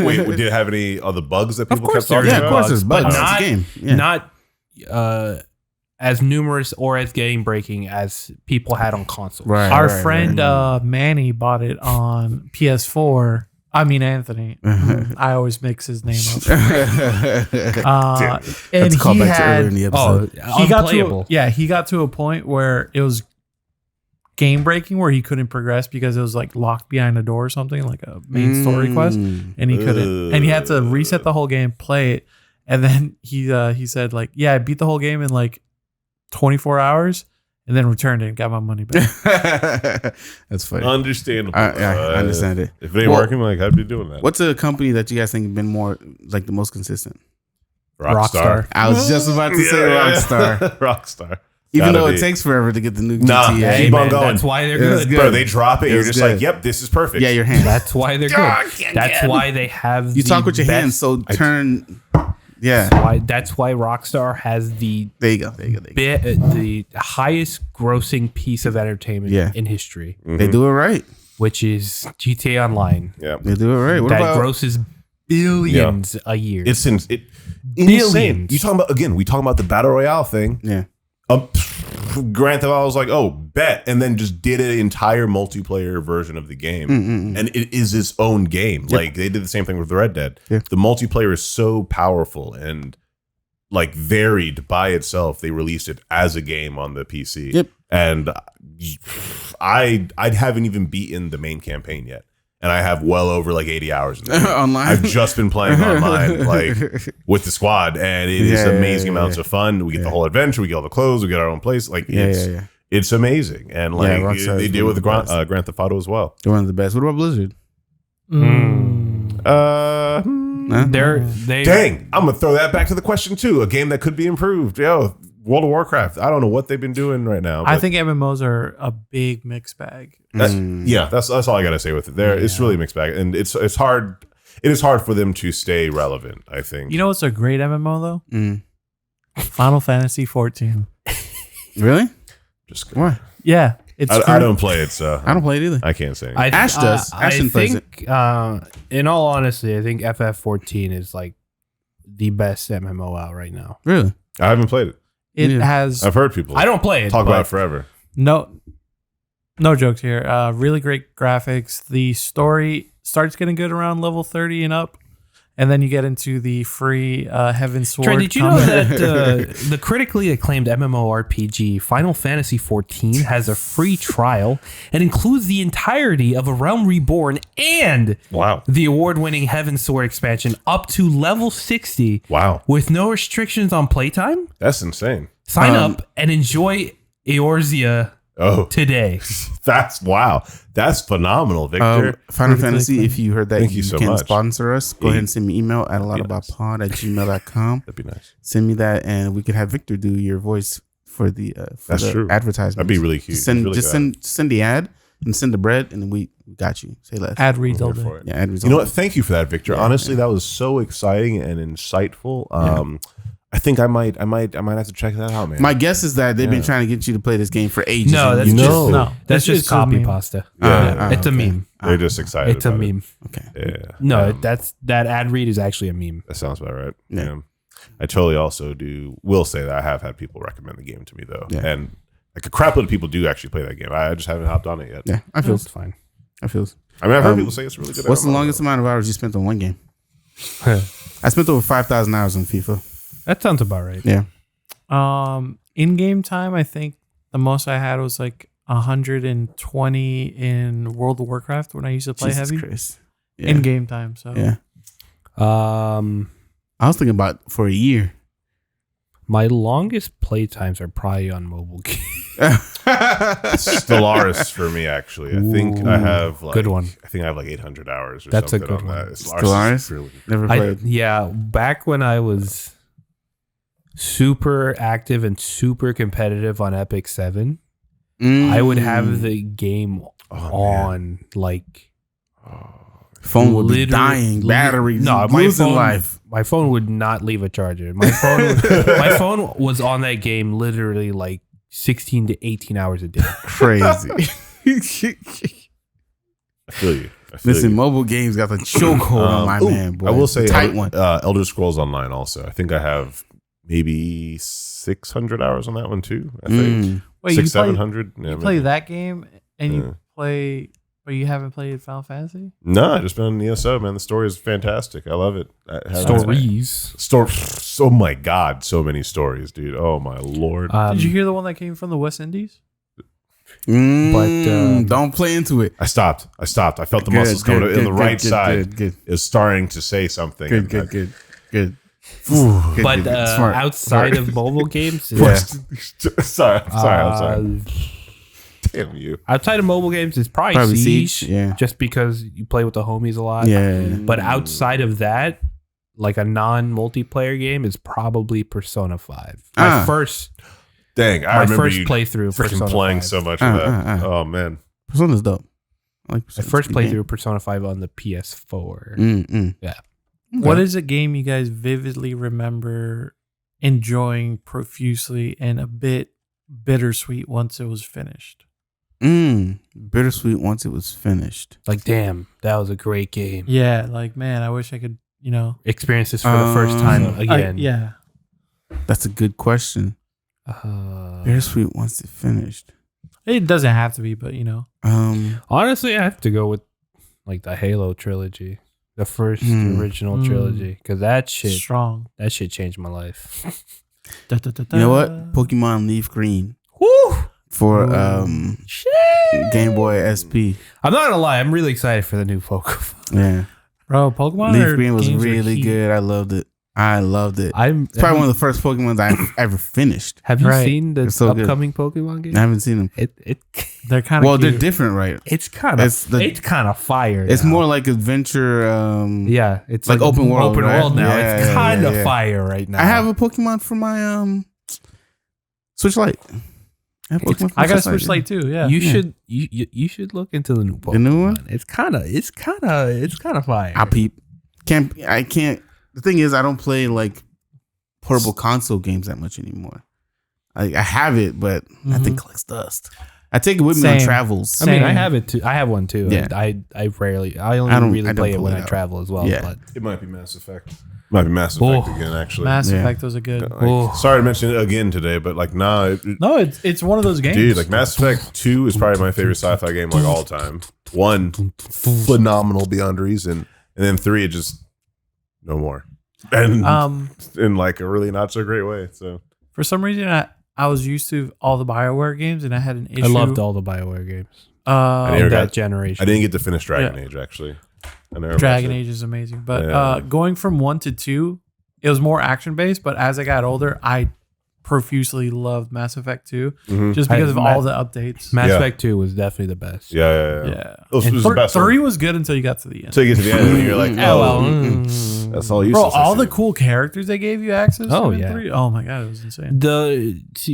Wait, did it have any other bugs that people
course
kept talking
there
Yeah,
is
of
about?
course there's
but
bugs.
not-
It's a game. Yeah.
Not as numerous or as game breaking as people had on consoles.
Right.
Our friend Manny bought it on PS4. I mean Anthony. I always mix his name up.
That's
And
a call
he
back to earlier
had
in the
Oh,
episode.
he got
unplayable.
he got to a point where it was game breaking where he couldn't progress because it was like locked behind a door or something, like a main story quest, and he couldn't, and he had to reset the whole game, play it, and then he said like, yeah, I beat the whole game in like 24 hours, and then returned it and got my money back.
That's funny.
Understandable.
I understand it.
If it ain't working, like I'd be doing that.
What's a company that you guys think have been more like the most consistent?
Rockstar.
I was just about to say Rockstar.
Rockstar.
Even
Gotta
though
be.
it takes forever to get the new
Nah,
GTA.
keep on going.
That's why they're
It was
good.
good.
Bro, they drop it.
It
You're
was
just
good.
like, yep, this is perfect.
Yeah, your hands.
That's why they're good. That's why they have.
You
the
talk with your
best-
hands, so turn. Yeah,
That's why Rockstar has the
there you go.
the highest grossing piece of entertainment
Yeah.
in history,
They do it right.
which is GTA Online.
Yeah.
They do it right. What
That
about
grosses billions a year.
It's insane.
Billions.
You talking about again? We talking about the battle royale thing.
yeah?
Grand Theft Auto was like, oh, bet, and then just did an entire multiplayer version of the game, and it is its own game. Like they did the same thing with Red Dead.
Yeah.
The multiplayer is so powerful and like varied by itself. They released it as a game on the PC.
Yep.
And I haven't even beaten the main campaign yet, and I have well over like 80 hours in there.
Online.
I've just been playing online, like with the squad, and it is
Yeah,
amazing
yeah,
amounts of fun. We get the whole adventure, we get all the clothes, we get our own place. Like
Yeah.
it's amazing, and like
Rockstar
they
is
deal
one
with
of
the
the best.
Grand Theft Auto as well.
They're one of the best. What about Blizzard?
They're
Dang, I'm gonna throw that back to the question too. A game that could be improved. Yo, World of Warcraft. I don't know what they've been doing right now.
I
but
think MMOs are a big mixed bag.
that's all I gotta say with it. There, it's really a mixed bag, and it's hard. It is hard for them to stay relevant. I think.
You know what's a great MMO though? Final Fantasy 14.
Really?
just
Why?
Yeah, it's
I don't play it, so
I don't play it either.
I can't say.
Ash does. Ashton plays it.
In all honesty, I think FF14 is like the best MMO out right now.
Really?
I haven't played it.
It
Yeah.
has
I've heard people
I don't play it.
talk
but
about it forever.
no jokes here. Really great graphics. The story starts getting good around level 30 and up, and then you get into the free Heaven Sword.
Trey, did you know
combat.
that the critically acclaimed MMORPG Final Fantasy XIV has a free trial and includes the entirety of A Realm Reborn and
Wow.
the award-winning Heaven Sword expansion up to level 60
Wow.
with no restrictions on playtime?
That's insane.
Sign up and enjoy Eorzea
Oh,
today.
that's wow. That's phenomenal, Victor.
Final Fantasy, if you heard that,
Thank you so
can
much.
sponsor us. Go ahead and send me email at alotabouttpod@gmail.com.
That'd be nice.
Send me that, and we could have Victor do your voice for the
That's true.
advertisement.
That'd be really cute.
Send
Really
just
good.
send the ad and send the bread, and then we got you. Say less.
ad reads all
I'm here
day.
for it.
Yeah, ad results.
You know what? Thank you for that, Victor. Honestly, that was so exciting and insightful. I think I might have to check that out, man.
My guess is that they've been trying to get you to play this game for ages.
No,
and
that's
you
just
know.
No,
that's just
it's a
copy
meme.
pasta. It's a
okay.
meme.
They're just excited.
It's a
about it.
meme.
Okay.
Yeah.
No, that ad read is actually a meme.
That sounds about right.
Yeah.
Yeah. I totally also will say that I have had people recommend the game to me though.
Yeah.
And like a crap load of people do actually play that game. I just haven't hopped on it yet.
Yeah, I feel.
It's fine.
I feel.
I mean, I've heard people say it's really good.
What's the longest amount of hours you spent on one game? I spent over 5,000 hours on FIFA.
That sounds about right.
Yeah.
In-game time, I think the most I had was like 120 in World of Warcraft when I used to play
Jesus
heavy.
Christ. Yeah.
In-game time. So
Yeah. I was thinking about for a year.
My longest play times are probably on mobile games.
Stellaris for me, actually. I think I have like
Good one.
I think I have like 800 hours or
That's a
something
good
on
one.
that.
Stellaris?
Is really
Never played.
Yeah, back when I was super active and super competitive on Epic 7, I would have the game on like
phone would be
literally-
dying, battery,
No, my
losing
phone,
life.
my phone would not leave a charger. My phone was on that game literally like 16 to 18 hours a day.
Crazy.
I feel you.
Listen, mobile games got the chokehold on my man, boy.
I will say,
tight one.
Elder Scrolls Online also. I think I have maybe 600 hours on that one too. I think
wait,
six,
you play,
700. Yeah,
you play
maybe.
that game and
Yeah.
you play, but you haven't played Final Fantasy?
No, I just been on ESO, man. The story is fantastic. I love it.
Stories.
Oh my god, so many stories, dude. Oh my lord.
Did you hear the one that came from the West Indies?
But,
don't play into it.
I stopped. I felt the muscles coming in the right side.
Good.
Is starting to say something. and
Good. Good,
But
Smart.
outside of mobile games,
Yeah.
sorry. I'm sorry. Damn you.
outside of mobile games, it's probably,
Probably
Siege,
Siege, yeah.
just because you play with the homies a lot.
Yeah.
But outside of that, like a non-multiplayer game is probably Persona 5. My first
Dang, I
my
remember
first
you
playthrough of
freaking
Persona
playing
5.
so much of that. Oh man.
Persona's dope. I like
My
Persona.
first
It's a good
playthrough of Persona 5 on the PS4.
game.
Yeah.
What is a game you guys vividly remember enjoying profusely and a bit bittersweet once it was finished?
Bittersweet once it was finished.
Like, damn, that was a great game.
Yeah, like, man, I wish I could,
Experience this for the first time again.
yeah.
That's a good question. Bittersweet once it finished.
It doesn't have to be, but,
Honestly, I have to go with like the Halo trilogy. The first original trilogy. Because that shit changed my life.
You know what? Pokemon Leaf Green
Woo!
for
Shit.
Game Boy SP.
I'm not gonna lie, I'm really excited for the new Pokemon.
Yeah.
Bro, Pokemon
Leaf
or
Green was
games are
really
heat.
good. I loved it. It's probably one of the first Pokemons I ever finished.
Have you
Right.
seen the
It's so good.
upcoming Pokemon game?
I haven't seen them.
They're kind of
Well, they're different, right?
It's kind of fire.
It's
now.
more like adventure.
Yeah, it's
like open world,
Open
right?
world now.
Yeah,
it's
yeah,
kind of
yeah.
fire right now.
I have a Pokemon for my Switch Lite. I have Pokemon for
I got a
Switch
Switch Lite too. Yeah.
You should look into the new Pokemon.
The new one?
It's kind of fire.
I peep. I can't. The thing is, I don't play like portable console games that much anymore. I have it, but I think it collects dust. I take it with me on
Same.
travels.
I mean, I
Same.
have it too. I have one too.
Yeah.
I only
I don't
really play it
pull
when
it
I
out.
travel as well.
Yeah.
But
It might be Mass Effect. Might be Mass Effect again, actually.
Mass
Yeah.
Effect was a good.
Like, sorry to mention it again today, but like,
No, it's one of those games.
dude, like Mass Effect 2 is probably my favorite sci-fi game like all time. 1, phenomenal beyond reason, and then 3, it just no more, and
Um,
in like a really not so great way. So
for some reason, I was used to all the BioWare games, and I had an issue.
I loved all the BioWare games.
never
Of
got-
that generation.
I didn't get to finish Dragon Age actually. I never
Dragon
watched it.
Age is amazing, but
Yeah.
going from 1 to 2, it was more action based. But as I got older, I profusely loved Mass Effect 2
Mhm.
just because of all the updates.
Mass
Yeah.
Effect 2 was definitely the best.
Yeah.
Yeah.
It was
And
the best one.
3 was good until you got to the end.
Until you get to the end, and you're like,
Yeah, well,
that's all you.
Bro, all the cool characters they gave you access to
Oh,
in
yeah.
3. Oh my god, it was insane.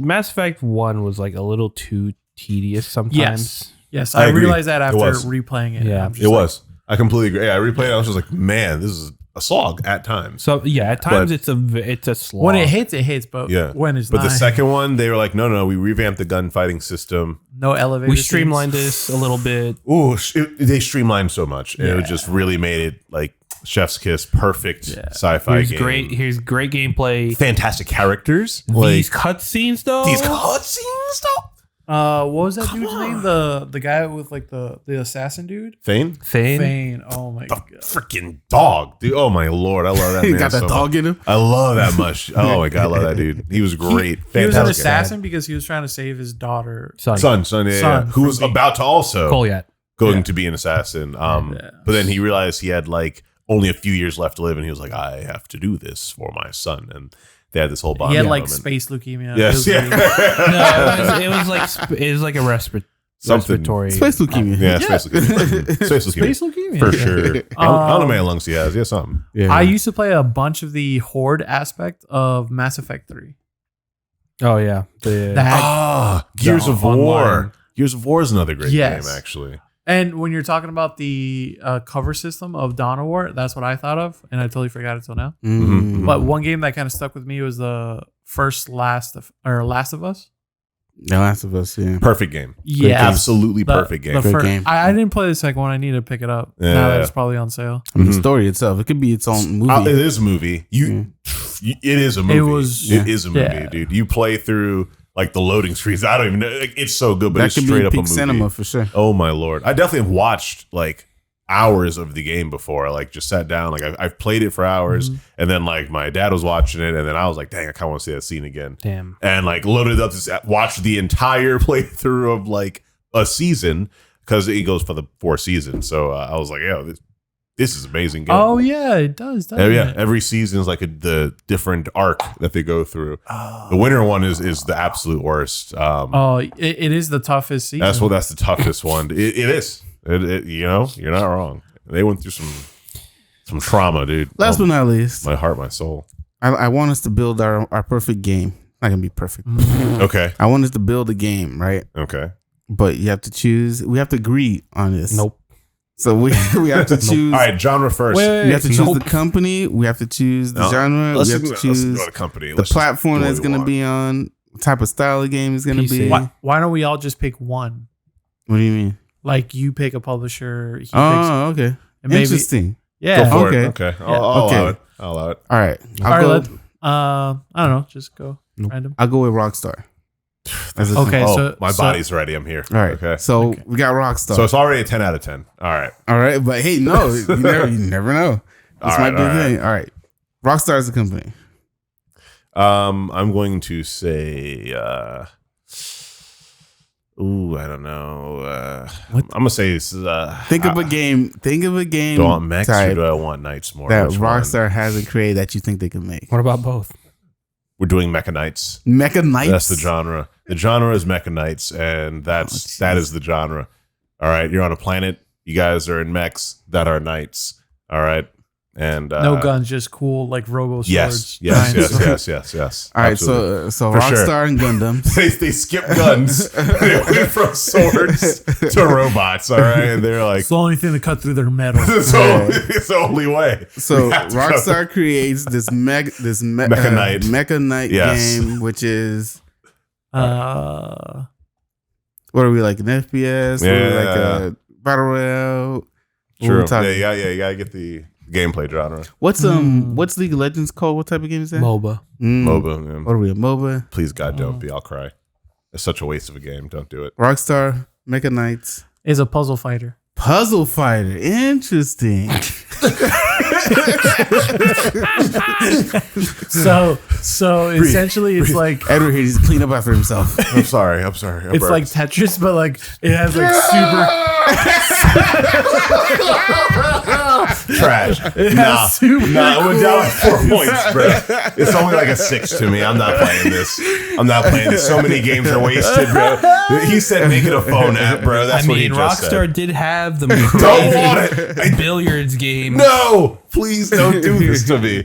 Mass Effect 1 was like a little too tedious sometimes.
Yes,
I
I
agree.
realized that
It
after
was.
replaying it.
Yeah.
I'm just
It
like,
was. I completely agree. Yeah, I replayed it. I was just like, man, this is a slog at times.
So yeah, at times
But-
it's a slog.
when it hits, but
Yeah.
when it's
But
not,
the second one, they were like, no, we revamped the gunfighting system.
no elevator.
we
scenes.
streamlined this a little bit.
Ooh, they streamlined so much. And
Yeah.
it just really made it like chef's kiss, perfect
Yeah.
sci-fi
Here's
game.
Here's great gameplay.
Fantastic characters.
These cutscenes though.
These cutscenes, though.
What was that dude's name? The guy with like the assassin dude.
Thane?
Thane.
Fane. Oh my
The
god.
freaking dog. Dude, oh my lord. I love that
He
man.
got that
so
dog
much.
in him.
I love that much. Oh my god, I love that dude. He was great.
He was an
Fantastic.
assassin because he was trying to save his daughter.
Son.
Son,
Son
who was
from
about to also
Goliath.
going
Yeah.
to be an assassin.
Yeah.
But then he realized he had like only a few years left to live, and he was like, I have to do this for my son. And they had this whole bond.
He had like space leukemia. It
Yes,
was
yeah.
weird.
No, it was like a
Something.
respiratory.
Space leukemia.
Yeah, space leukemia. Space leukemia.
Space leukemia.
For sure. I don't know how many lungs he has. Yeah, something.
Yeah.
I used to play a bunch of the horde aspect of Mass Effect 3.
Oh yeah. The
Gears
The
of War.
online.
Gears of War is another great
Yes.
game, actually.
And when you're talking about the cover system of Dawn of War, that's what I thought of, and I totally forgot it till now.
Mm.
But one game that kind of stuck with me was the first Last of Us.
The Last of Us. Yeah.
Perfect game.
Yeah,
Absolutely perfect game.
Great game.
I didn't play the second one. I need to pick it up now that it's probably on sale.
I mean,
Mhm.
the story itself, it could be its own movie.
It is a movie. It is a movie. It is a movie,
yeah.
dude. You play through like the loading screens. I don't even know. Like, it's so good, but
that
it's
could
straight
be
up a
peak
movie.
cinema for sure.
Oh my lord! I definitely have watched like hours of the game before. Like just sat down. Like I've played it for hours, and then like my dad was watching it, and then I was like, dang, I kind of want to see that scene again.
Damn.
And like loaded up to watch the entire playthrough of like a season because it goes for the 4 seasons. So I was like, yeah, this is an amazing game.
Oh yeah, it does. Doesn't
Yeah,
it?
every season is like the different arc that they go through. The winter one is the absolute worst.
It is the toughest season.
That's the toughest one. It is. You know, you're not wrong. They went through some trauma, dude.
Last but not least,
My heart, my soul.
I want us to build our perfect game. Not gonna be perfect.
Okay,
I want us to build a game, right?
okay.
But you have to choose. We have to agree on this.
Nope.
So we have to choose.
All right, genre first.
We have to choose
Nope.
the company. We have to choose the
No.
genre.
Let's
We have to
let's
choose
go to the company.
the
Let's just
platform
do what
that's
we
going to
want.
be on. What type of style of game is going to
PC.
be.
Why don't we all just pick one?
What do you mean?
Like you pick a publisher. He picks,
Oh, okay.
and maybe,
Interesting.
yeah.
Go for
Okay.
it. Okay,
Yeah.
I'll
Okay.
allow it. I'll allow it.
All right.
All right,
I'll go.
I don't know. Just go
Nope.
random.
I'll go with Rockstar. As a
Okay,
company.
so
my
so-
body's ready. I'm here.
All right.
Okay.
So
Okay.
we got Rockstar.
So it's already a 10 out of 10. All right.
all right, but hey, no, you never know. This
All
might
right,
be a
all right.
thing. All right. Rockstar is a company.
I'm going to say I don't know. I'm gonna say it's,
Think of a game. Think of a game.
do I want mechs or
type
do I want knights more?
that
Which one?
Rockstar hasn't created that you think they can make.
What about both?
We're doing Mecha Knights.
Mecha Knights.
That's the genre. The genre is Mecha Knights, and that is the genre. All right, you're on a planet. You guys are in mechs that are knights. All right, and
No guns, just cool like Robo swords.
Yes,
giant swords.
yes.
All right,
Absolutely.
so
For
Rockstar
sure.
and Gundam.
they skip guns. They went from swords to robots. All right, and they're like,
It's the only thing to cut through their metal.
it's the only way.
So
We have to go.
Rockstar creates this Mecha Knight
Yes.
game, which is
Uh,
what are we like an FPS? What are we, like
Yeah.
a battle royale? What are we
True.
talking-
Yeah. You gotta get the gameplay genre.
What's what's League of Legends called? What type of game is that?
MOBA.
MOBA. Man.
What are we? A MOBA?
Please, God, don't be. I'll cry. It's such a waste of a game. Don't do it.
Rockstar Mecha Knights
is a puzzle fighter.
puzzle fighter. Interesting.
So essentially, it's like
Edward here needs to clean up after himself.
I'm sorry. I
it's
burped.
like Tetris, but like it has like
trash.
It
Nah,
has super
it went down like 4
cool-
points, bro. It's only like a 6 to me. I'm not playing this. So many games are wasted, bro. He said make it a phone app, bro. That's what he just
Rockstar
said.
did have the
Don't want it.
billiards game.
No, please don't do this to me,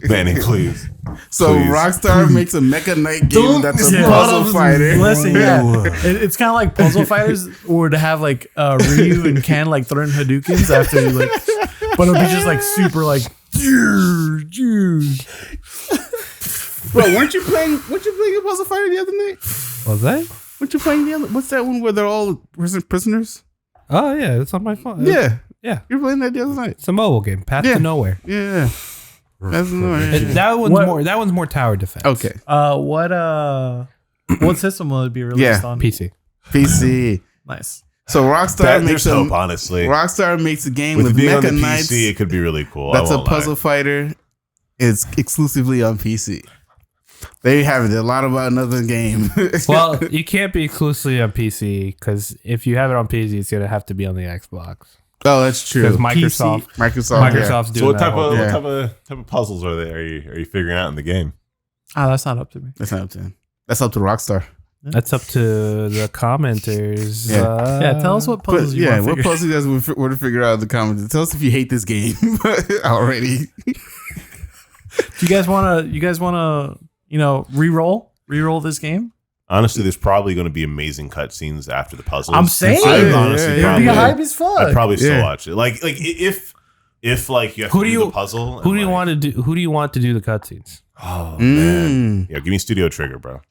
Manny. Please.
So
Please.
Rockstar makes a Mecha Knight game that's a
Yeah.
puzzle fighter.
Listen, it's kind of like Puzzle Fighters, or to have like Ryu and Ken like throwing Hadoukens after you like, but it'll be just like super like.
Bro, weren't you playing a puzzle fighter the other night?
Was that?
Weren't you playing the other? What's that one where they're all prisoners?
Oh yeah, it's on my phone.
Yeah,
Yeah.
you're playing that the other night.
It's a mobile game. Path
Yeah.
to Nowhere.
Yeah, that's annoying.
That one's more tower defense.
Okay,
What system will it be released on?
PC.
PC.
Nice.
So Rockstar makes
There's hope, honestly.
Rockstar makes a game
With
with
it being on the
Mecha Knights.
PC, it could be really cool.
That's
I
a
won't lie.
puzzle fighter. It's exclusively on PC. There you have it. A lot about another game.
Well, you can't be exclusively on PC because if you have it on PC, it's gonna have to be on the Xbox.
oh, that's true.
Because Microsoft,
Microsoft's
doing
So what
that
type
whole-
of
Yeah.
type of puzzles are you figuring out in the game?
That's not up to me.
That's not up to him. That's up to Rockstar.
That's up to the commenters.
Yeah.
Yeah, tell us what
But
puzzles you
yeah,
want
what
to figure.
puzzle you guys want to figure out in the comments? Tell us if you hate this game already.
Do you guys want to re-roll this game?
Honestly, there's probably going to be amazing cutscenes after the puzzles.
I'm saying
I would
Yeah,
honestly
yeah,
It'd
probably,
be hype as fuck.
I'd probably still
Yeah.
watch it. Like if like you have
Who
to
do
do
you-
the puzzle.
Who
and,
do you
like,
want to do? Who do you want to do the cutscenes?
Oh man,
Mm.
yeah, give me Studio Trigger, bro.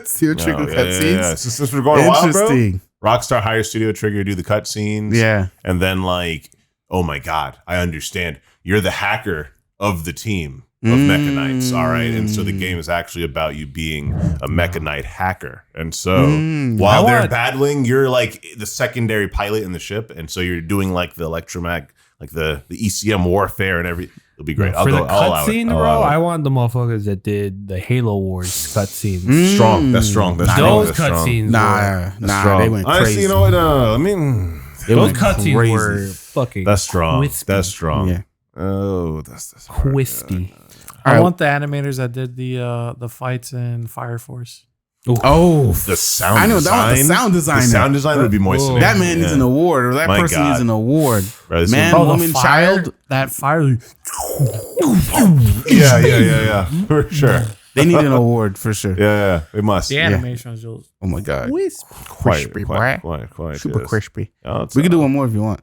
Steel Trigger
No, yeah,
cutscenes.
yeah. Since we're going wild, bro.
Interesting.
Rockstar hires Studio Trigger to do the cutscenes.
Yeah.
And then like, oh my God, I understand. You're the hacker of the team of Mecha Knights. All right. And so the game is actually about you being a Mecha Knight hacker. And so while
I
they're
want-
battling, you're like the secondary pilot in the ship. And so you're doing like the electromag, like the ECM warfare and everything. It'll be great.
For the
I'll allow it.
cutscene,
I'll
bro,
allow it.
I want the motherfuckers that did the Halo Wars cutscenes.
Strong. That's strong. That's strong.
Those
That's strong.
cutscenes,
Nah,
Strong.
they went
Honestly,
crazy.
you know what? I mean,
They
those
went
cutscenes
crazy.
were fucking.
that's strong.
Crispy.
That's strong.
Yeah.
Oh, that's hard.
Crispy.
I
Alright.
want the animators that did the fights in Fire Force.
Oh,
The sound.
I know that was the
design.
sound designer.
The sound design would be moistening.
That man needs an award, or that
My
person
God.
needs an award.
Bro, this
Man,
one-
woman, child.
That fire.
Yeah. For sure.
They need an award for sure.
Yeah. It must.
The animation was just
Oh my god,
Crispy,
boy.
quite.
super
yes.
crispy.
Oh, it's,
We can do one more if you want.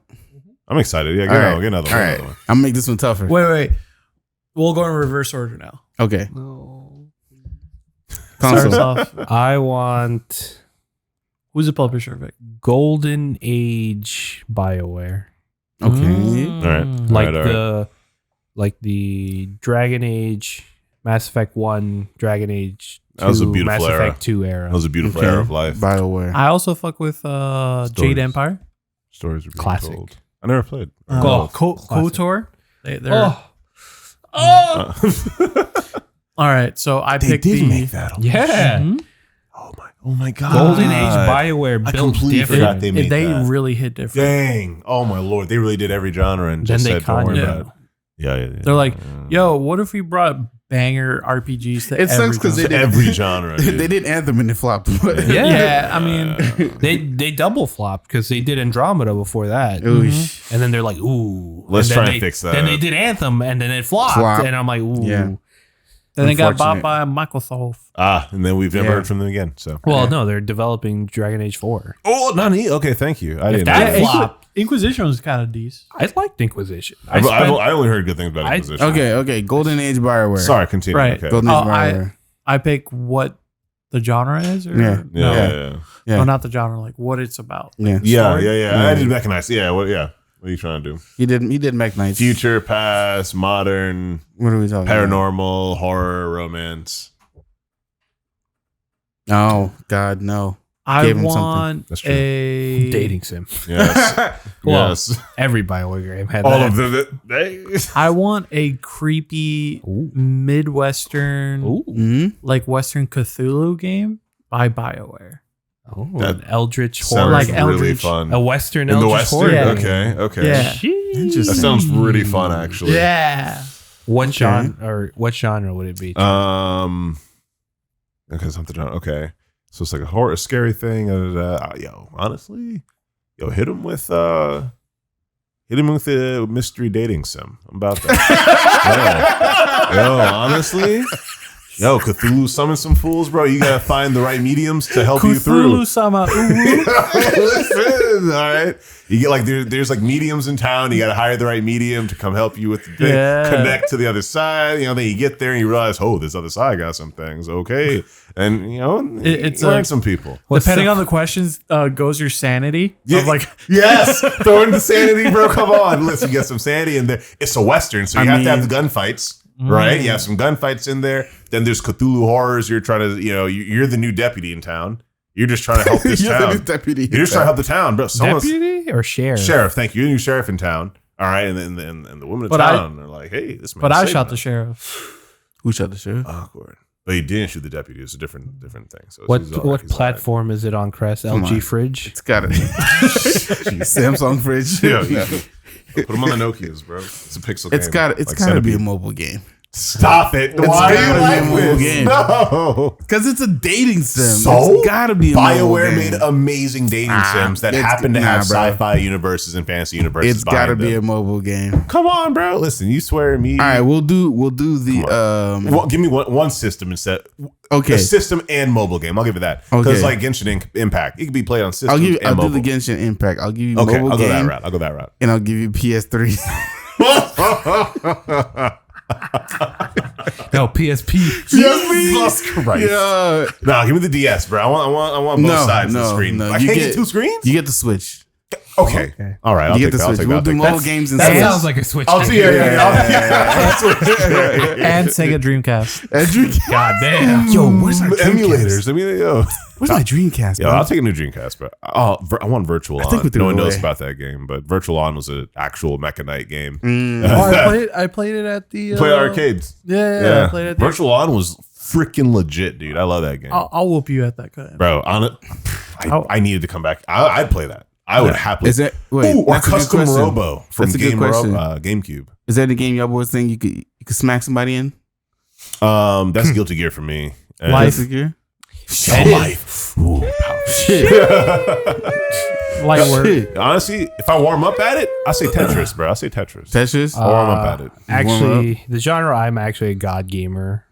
I'm excited. Yeah,
All right.
get another
All
one.
right,
Another one.
I'm gonna make this one tougher.
Wait. We'll go in reverse order now.
Okay,
Start us
console.
off.
I want
Who's the publisher, Vic?
Golden Age BioWare.
Okay,
All right.
Like
all right.
the Dragon Age, Mass Effect 1, Dragon Age 2,
That was a beautiful
Mass
era.
Effect 2 era.
That was a beautiful
Okay.
era of life.
BioWare.
I also fuck with Jade Empire.
Stories are being
Classic.
told. I never played.
Classic.
KOTOR. They're
Oh,
all right. So I
They
picked
did
the
make that.
yeah.
Mhm.
Oh my God.
Golden Age BioWare
I
built
completely
different.
forgot they made
They
that.
really hit different.
Dang. Oh my Lord. They really did every genre and
Then
just
they
said, don't worry
Kanye.
about it. Yeah.
They're like, yo, what if we brought banger RPGs to
It sucks
every
'cause they
To
genre?
did-
every genre.
They
dude.
did Anthem and it flopped.
Yeah, I mean,
They double flopped because they did Andromeda before that,
Oosh.
and then they're like, "Ooh,
Let's
and then
try and
they-
fix that.
Then they did Anthem, and then it flopped,
Flop.
and I'm like, "Ooh."
Yeah.
then they got bought
Unfortunate.
by Microsoft.
And then we've never
Yeah.
heard from them again. So.
Well, no, they're developing Dragon Age 4.
Oh, Nani. Okay, thank you. I didn't know
that
that.
flop-
Inquisition was kind of decent.
I liked Inquisition.
I only heard good things about Inquisition.
Okay. Golden Age BioWare.
Sorry, continue.
Right.
Okay.
Golden
Oh,
Age BioWare.
I pick what the genre is, or
Yeah.
no,
Yeah.
Yeah.
no, not the genre, like what it's about.
Yeah.
Yeah. I did recognize. Yeah. What are you trying to do?
He did Mech Knights.
Future, past, modern,
What are we talking
paranormal, horror, romance.
about? Oh God, no.
I
Gave him something.
want
That's true.
a
Dating sim.
Yes.
Well,
Yes.
Every BioWare game had
All
that.
of them.
I want a creepy Midwestern,
Mhm.
like Western Cthulhu game by BioWare.
Oh,
That
an Eldritch
Sounds
horror.
like
game.
really
Eldritch.
fun.
A Western
In the
Eldritch
Western?
horror.
Yeah.
game.
Okay.
Yeah.
Sheesh.
Interesting.
That sounds really fun, actually.
Yeah.
What genre would it be?
Okay, something. Okay, so it's like a horror, a scary thing. Yo, honestly, hit him with a mystery dating sim. I'm about that. Yo, honestly, Cthulhu summon some fools, bro. You gotta find the right mediums to help you through.
Cthulhu-sama.
Listen, all right. You get like there's like mediums in town. You got to hire the right medium to come help you with the thing.
Yeah.
Connect to the other side. Then you get there and you realize, oh, this other side got some things. Okay, and
It's
you learn
like-
some people.
Depending on the questions, goes your sanity.
Yeah,
Of like,
yes, throw in the sanity, bro. Come on, listen, you get some sanity in there. It's a Western, so you have to have the gunfights. Right, you have some gunfights in there. Then there's Cthulhu horrors. You're trying to, you're the new deputy in town. You're just trying to help this
You're the
town.
new deputy.
You're just trying to help the town, bro.
Deputy or sheriff?
Sheriff, thank you. You're the new sheriff in town. All right, and then the women of
But
town are like, hey, this man.
but I
saved
shot
us.
the sheriff.
Who shot the sheriff?
Awkward. But he didn't shoot the deputy. It was a different thing. So
What
he's all right.
what
He's all right.
platform is it on, Crest?
Come
LG
on.
fridge?
It's got a Samsung fridge.
Yeah. Put him on the Nokias, bro. It's a pixel game.
It's got
Like
to be a
Centipede.
mobile game
Stop it. Why
gotta
are you
be a
like
mobile
this?
game.
No.
because it's a dating sim.
So
It's got to be a mobile
BioWare
game.
made amazing dating sims that
it's-
happen to have
bro.
sci-fi universes and fantasy universes.
It's got to
behind
be a
them.
mobile game.
Come on, bro. Listen, you swear me.
All right, we'll do the
Well, give me one system instead.
okay.
A system and mobile game. I'll give it that. Because
Okay.
like Genshin Impact, it can be played on systems
I'll
and
do
mobile.
the Genshin Impact. I'll give you
Okay,
mobile
I'll go
game,
that route.
and I'll give you PS3.
No, PSP.
Jesus Christ.
yeah.
Nah, give me the DS, bro. I want both sides of the screen. I
You
can't get two screens?
You get the Switch.
Okay. All right. I'll
You
take
get the
that. I'll
Switch.
take
We'll
that.
do
I'll
mobile
take
games and
That
Switch.
sounds like a Switch.
I'll see.
And Sega Dreamcast.
God damn.
Yo, where's our
Emulators. I mean, yo.
Where's my Dreamcast,
Yeah,
bro?
I'll take a new Dreamcast, but I want Virtual On.
think we threw
No
it
one knows
away.
about that game, but Virtual On was an actual Mecha Knight game.
I played it at the
Play arcades.
Yeah, I played it at the
Virtual On was freaking legit, dude. I love that game,
I'll whoop you at that cut.
bro. On it, I needed to come back. I'd play that. I would happily.
Is that wait?
Ooh, or
that's a good
Custom
question.
Robo from
That's a good question.
GameCube.
Is that the game y'all boys think you could smack somebody in?
That's Guilty Gear for me. And
Life.
Basic Gear?
Life. Ooh,
Shit.
Light work.
Shit.
honestly, if I warm up at it, I say Tetris, bro. I say Tetris.
Tetris?
I'll warm up at it.
Actually, the genre I'm actually a god gamer.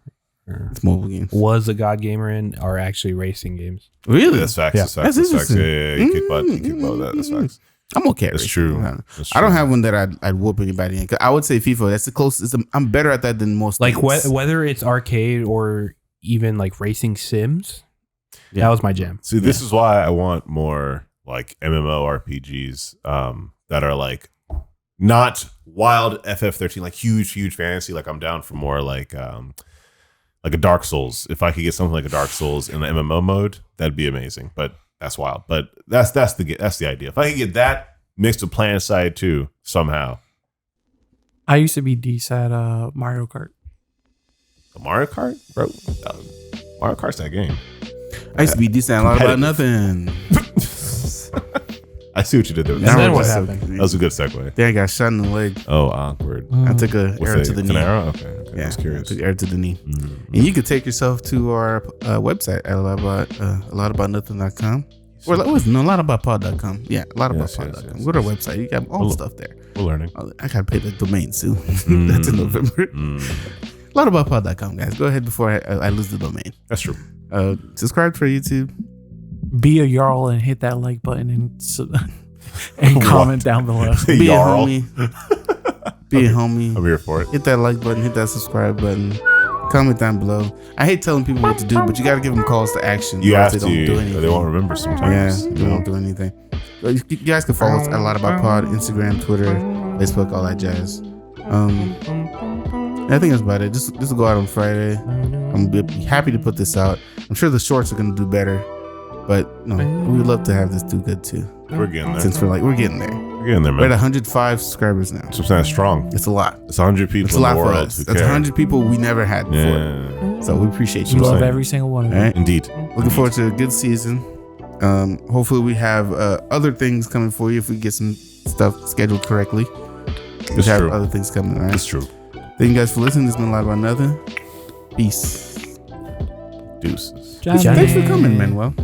It's mobile games.
Was a god gamer in are actually racing games.
Really?
That's facts.
Yeah.
That's facts.
That's
That's facts.
interesting.
Yeah. You kick butt. You kick butt with that. That's facts.
I'm okay. at
That's
racing.
true.
I don't-
That's
I don't
true.
have one that I'd whoop anybody in. 'Cause I would say FIFA. That's the closest. I'm better at that than most.
Like
things.
whether it's arcade or even like racing sims.
Yeah.
That was my jam.
See, this is why I want more like MMORPGs that are like not wild FF13, like huge fantasy. Like I'm down for more like a Dark Souls. If I could get something like a Dark Souls in the MMO mode, that'd be amazing. But that's wild. But that's the idea. If I could get that mixed with PlanetSide 2 somehow.
I used to be decent at Mario Kart.
Mario Kart, bro. Mario Kart's that game.
I used to be decent at a lot about nothing.
I see what you did there.
And then
That
what
was so
happened?
good.
That was a good segue.
Then I got shot in the leg.
Oh, awkward.
I took a
What's
arrow
it?
to the
It's
knee.
an arrow? Okay. I
Yeah,
was curious.
took arrow to the knee.
Mm.
And you can take yourself to our website at a lot about nothing.com. Or a lot about pod.com. Yeah, a lot about
Yes, yes,
pod.com.
yes,
Go to our
yes.
website. You got all the stuff there.
We're learning.
I gotta pay the domain soon. That's in November. A lot about pod.com, guys. Go ahead before I lose the domain.
That's true.
Subscribe for YouTube.
Be a Jarl and hit that like button and comment down below.
Be
Jarl.
a homie. Be a homie.
I'm here for it.
Hit that like button. Hit that subscribe button. Comment down below. I hate telling people what to do, but you got to give them calls to action.
You
or else
have
they
to.
don't do anything.
They won't remember
Yeah,
sometimes.
they won't do anything. You guys can follow us at a lot about pod, Instagram, Twitter, Facebook, all that jazz. I think that's about it. This will go out on Friday. I'm be happy to put this out. I'm sure the shorts are gonna do better. But no, we would love to have this do good too.
We're getting there.
Since we're getting there.
We're getting there,
We're at
man.
105 subscribers now.
That's strong.
It's a lot.
It's 100 people
It's a
in
lot
the
for
world
us.
who
That's
care.
100 people we never had before.
Yeah.
So we appreciate
We
you.
love
saying.
every single one of
All
them.
right.
Indeed.
Looking forward to a good season. Hopefully we have other things coming for you if we get some stuff scheduled correctly. We
It's
have
true.
other things coming. All right.
It's true.
Thank you guys for listening. This has been Live by Another. Peace.
Deuces.
Johnny.
Thanks for coming, Manuel.